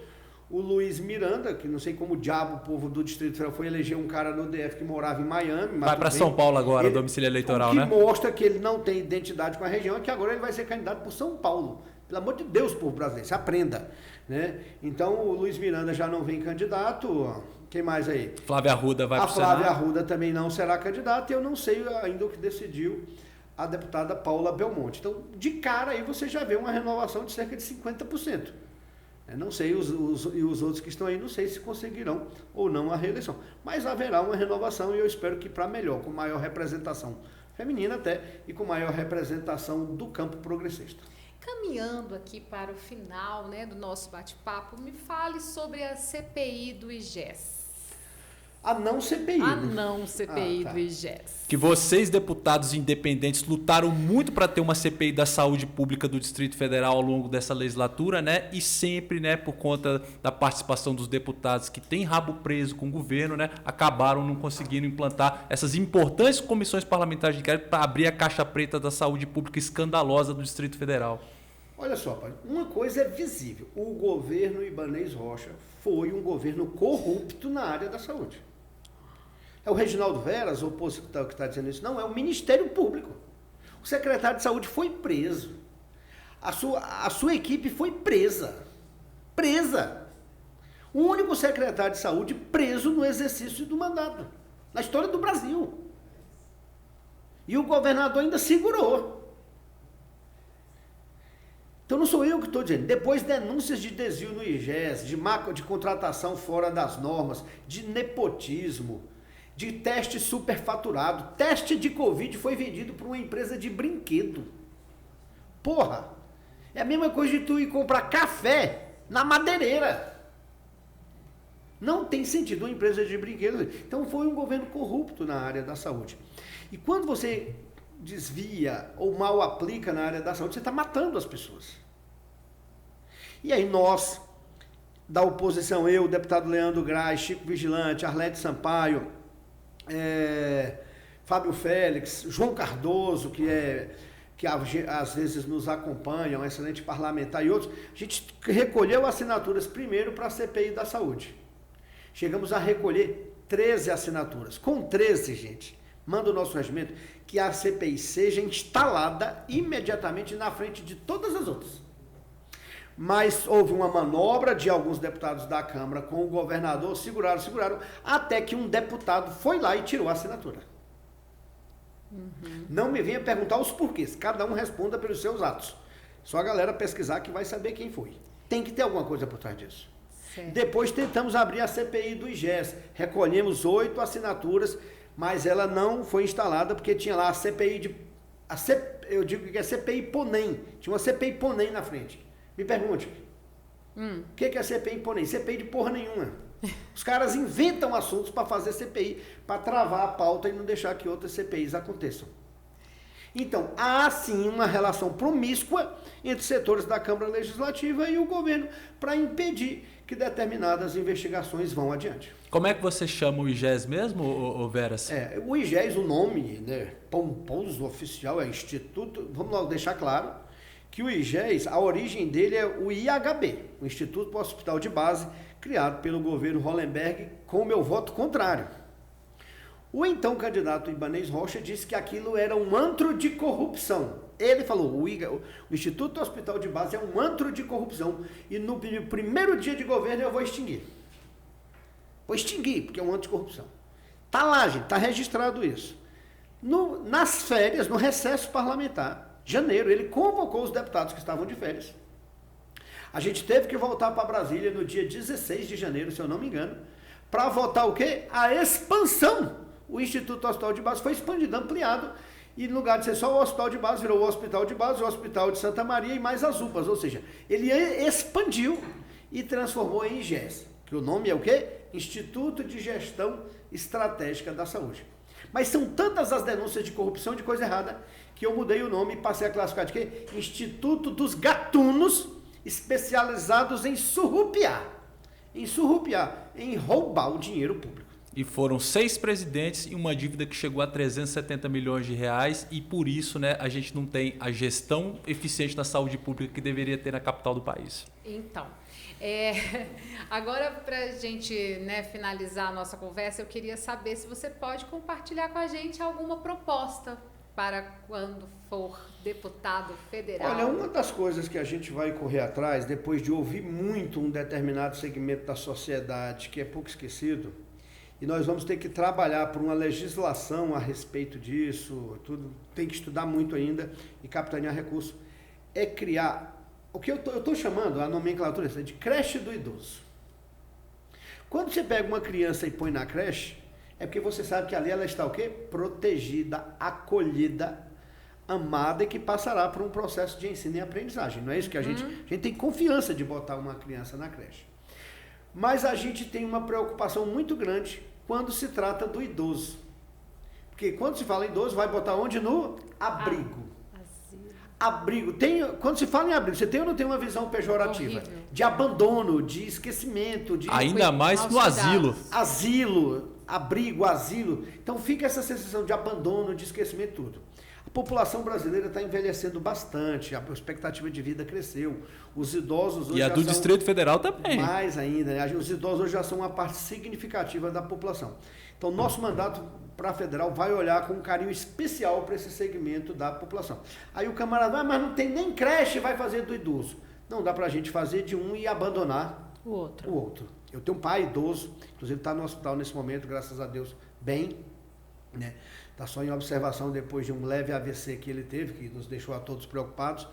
O Luiz Miranda, que não sei como o diabo o povo do Distrito Federal foi eleger um cara no DF que morava em Miami. Vai para São Paulo agora, domicílio eleitoral, né? O que mostra que ele não tem identidade com a região, é que agora ele vai ser candidato por São Paulo. Pelo amor de Deus, povo brasileiro, se aprenda. Né? Então o Luiz Miranda já não vem candidato. Quem mais aí? Flávia Arruda vai para o Senado. A Flávia Arruda também não será candidata. Eu não sei ainda o que decidiu a deputada Paula Belmonte. Então, de cara aí você já vê uma renovação de cerca de 50%. Não sei, os outros que estão aí, não sei se conseguirão ou não a reeleição. Mas haverá uma renovação e eu espero que para melhor, com maior representação feminina até e com maior representação do campo progressista. Caminhando aqui para o final, né, do nosso bate-papo, me fale sobre a CPI do IGES. A não CPI. A não CPI do IGES. Que vocês, deputados independentes, lutaram muito para ter uma CPI da saúde pública do Distrito Federal ao longo dessa legislatura, né? E sempre, né, por conta da participação dos deputados que têm rabo preso com o governo, né, acabaram não conseguindo implantar essas importantes comissões parlamentares de inquérito para abrir a caixa preta da saúde pública escandalosa do Distrito Federal. Olha só, pai, uma coisa é visível. O governo Ibanez Rocha foi um governo corrupto na área da saúde. É o Reginaldo Veras, o opositor que está dizendo isso? Não, é o Ministério Público. O secretário de saúde foi preso. A sua equipe foi presa. Presa. O único secretário de saúde preso no exercício do mandato. Na história do Brasil. E o governador ainda segurou. Então não sou eu que estou dizendo. Depois denúncias de desvio no IGES, de contratação fora das normas, de nepotismo, de teste superfaturado. Teste de Covid foi vendido por uma empresa de brinquedo. Porra! É a mesma coisa de tu ir comprar café na madeireira. Não tem sentido uma empresa de brinquedo. Então foi um governo corrupto na área da saúde. E quando você desvia ou mal aplica na área da saúde, você está matando as pessoas. E aí nós, da oposição, eu, o deputado Leandro Graz, Chico Vigilante, Arlete Sampaio, Fábio Félix, João Cardoso, que às vezes nos acompanha, um excelente parlamentar, e outros, a gente recolheu assinaturas primeiro para a CPI da saúde. Chegamos a recolher 13 assinaturas. Com 13, gente, manda o nosso regimento que a CPI seja instalada imediatamente na frente de todas as outras. Mas houve uma manobra de alguns deputados da Câmara com o governador, seguraram, até que um deputado foi lá e tirou a assinatura. Não me venha perguntar os porquês, cada um responda pelos seus atos. Só a galera pesquisar que vai saber quem foi. Tem que ter alguma coisa por trás disso. Certo. Depois tentamos abrir a CPI do IGES, recolhemos 8 assinaturas, mas ela não foi instalada porque tinha lá a CPI eu digo que é CPI PONEM, tinha uma CPI PONEM na frente. Me pergunte, o que é CPI PONEM? CPI de porra nenhuma. Os caras inventam assuntos para fazer CPI, para travar a pauta e não deixar que outras CPIs aconteçam. Então, há sim uma relação promíscua entre setores da Câmara Legislativa e o governo para impedir que determinadas investigações vão adiante. Como é que você chama o IGES mesmo, Veras? O IGES, o nome, né, pomposo, oficial, é Instituto, vamos logo deixar claro, que o IGES, a origem dele é o IHB, o Instituto Hospital de Base, criado pelo governo Hollenberg com o meu voto contrário. O então candidato Ibanez Rocha disse que aquilo era um antro de corrupção. Ele falou, o Instituto Hospital de Base é um antro de corrupção e no primeiro dia de governo eu vou extinguir. Vou extinguir, porque é um anticorrupção. Está lá, gente, está registrado isso. Nas férias, no recesso parlamentar, janeiro, ele convocou os deputados que estavam de férias. A gente teve que voltar para Brasília no dia 16 de janeiro, se eu não me engano, para votar o quê? A expansão. O Instituto Hospital de Base foi expandido, ampliado, e no lugar de ser só o Hospital de Base, virou o Hospital de Base, o Hospital de Santa Maria e mais as UPAs, ou seja, ele expandiu e transformou em IGES, que o nome é o quê? Instituto de Gestão Estratégica da Saúde. Mas são tantas as denúncias de corrupção e de coisa errada, que eu mudei o nome e passei a classificar de quê? Instituto dos Gatunos, especializados em surrupiar, em roubar o dinheiro público. E foram 6 presidentes e uma dívida que chegou a 370 milhões de reais e por isso, né, a gente não tem a gestão eficiente da saúde pública que deveria ter na capital do país. Então, agora para a gente, né, finalizar a nossa conversa, eu queria saber se você pode compartilhar com a gente alguma proposta para quando for deputado federal. Olha, uma das coisas que a gente vai correr atrás, depois de ouvir muito um determinado segmento da sociedade que é pouco esquecido, e nós vamos ter que trabalhar por uma legislação a respeito disso, tudo, tem que estudar muito ainda e capitanear recursos, é criar o que eu estou chamando, a nomenclatura de creche do idoso. Quando você pega uma criança e põe na creche, é porque você sabe que ali ela está o quê? Protegida, acolhida, amada e que passará por um processo de ensino e aprendizagem. Não é isso que a gente tem confiança de botar uma criança na creche. Mas a gente tem uma preocupação muito grande quando se trata do idoso. Porque quando se fala em idoso, vai botar onde? No abrigo. Abrigo. Quando se fala em abrigo, você tem ou não tem uma visão pejorativa? Horrível. De abandono, de esquecimento. Ainda mais no asilo. Asilo, abrigo, asilo. Então fica essa sensação de abandono, de esquecimento, tudo. A população brasileira está envelhecendo bastante, a expectativa de vida cresceu. Os idosos hoje E a do Distrito Federal também. Mais ainda, né? Os idosos hoje já são uma parte significativa da população. Então, nosso mandato para a federal vai olhar com um carinho especial para esse segmento da população. Aí o camarada, mas não tem nem creche, vai fazer do idoso. Não dá para a gente fazer de um e abandonar o outro. Eu tenho um pai idoso, inclusive está no hospital nesse momento, graças a Deus, bem, né? Está só em observação depois de um leve AVC que ele teve, que nos deixou a todos preocupados.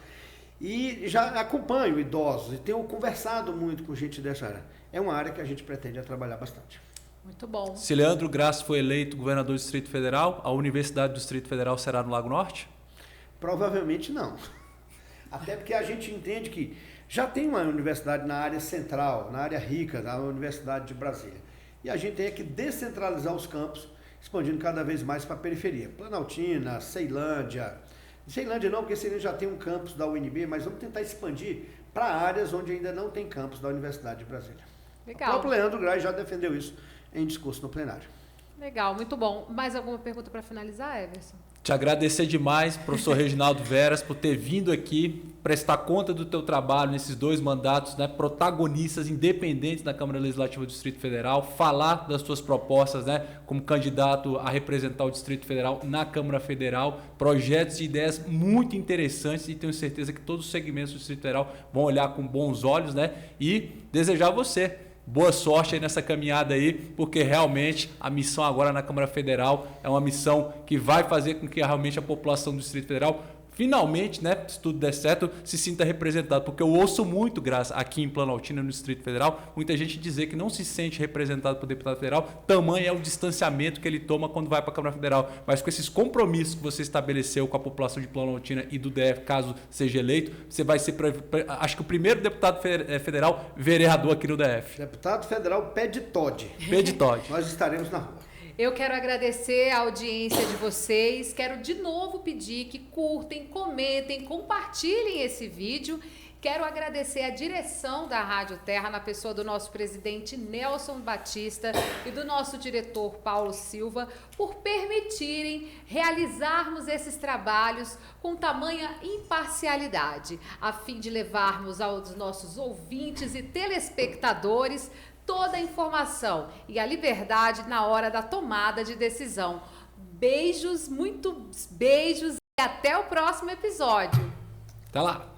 E já acompanho idosos e tenho conversado muito com gente dessa área. É uma área que a gente pretende trabalhar bastante. Muito bom. Se Leandro Graça foi eleito governador do Distrito Federal, a Universidade do Distrito Federal será no Lago Norte? Provavelmente não. Até porque a gente entende que já tem uma universidade na área central, na área rica, na Universidade de Brasília. E a gente tem que descentralizar os campos, expandindo cada vez mais para a periferia. Planaltina, Ceilândia. Ceilândia não, porque Ceilândia já tem um campus da UNB, mas vamos tentar expandir para áreas onde ainda não tem campus da Universidade de Brasília. Legal. O próprio Leandro Graz já defendeu isso em discurso no plenário. Legal, muito bom. Mais alguma pergunta para finalizar, Everson? Te agradecer demais, professor Reginaldo Veras, por ter vindo aqui, prestar conta do teu trabalho nesses 2 mandatos, né, protagonistas independentes da Câmara Legislativa do Distrito Federal, falar das suas propostas, né, como candidato a representar o Distrito Federal na Câmara Federal, projetos e ideias muito interessantes e tenho certeza que todos os segmentos do Distrito Federal vão olhar com bons olhos, né, e desejar a você boa sorte aí nessa caminhada aí, porque realmente a missão agora na Câmara Federal é uma missão que vai fazer com que realmente a população do Distrito Federal finalmente, né, se tudo der certo, se sinta representado, porque eu ouço muito, Graça, aqui em Planaltina, no Distrito Federal, muita gente dizer que não se sente representado por deputado federal, tamanho é o distanciamento que ele toma quando vai para a Câmara Federal, mas com esses compromissos que você estabeleceu com a população de Planaltina e do DF, caso seja eleito, você vai ser, acho que o primeiro deputado federal vereador aqui no DF. Deputado federal pé de Todd. Pé de Todd. Nós estaremos na rua. Eu quero agradecer a audiência de vocês, quero de novo pedir que curtem, comentem, compartilhem esse vídeo. Quero agradecer a direção da Rádio Terra, na pessoa do nosso presidente Nelson Batista e do nosso diretor Paulo Silva, por permitirem realizarmos esses trabalhos com tamanha imparcialidade, a fim de levarmos aos nossos ouvintes e telespectadores toda a informação e a liberdade na hora da tomada de decisão. Beijos, muitos beijos e até o próximo episódio. Até lá!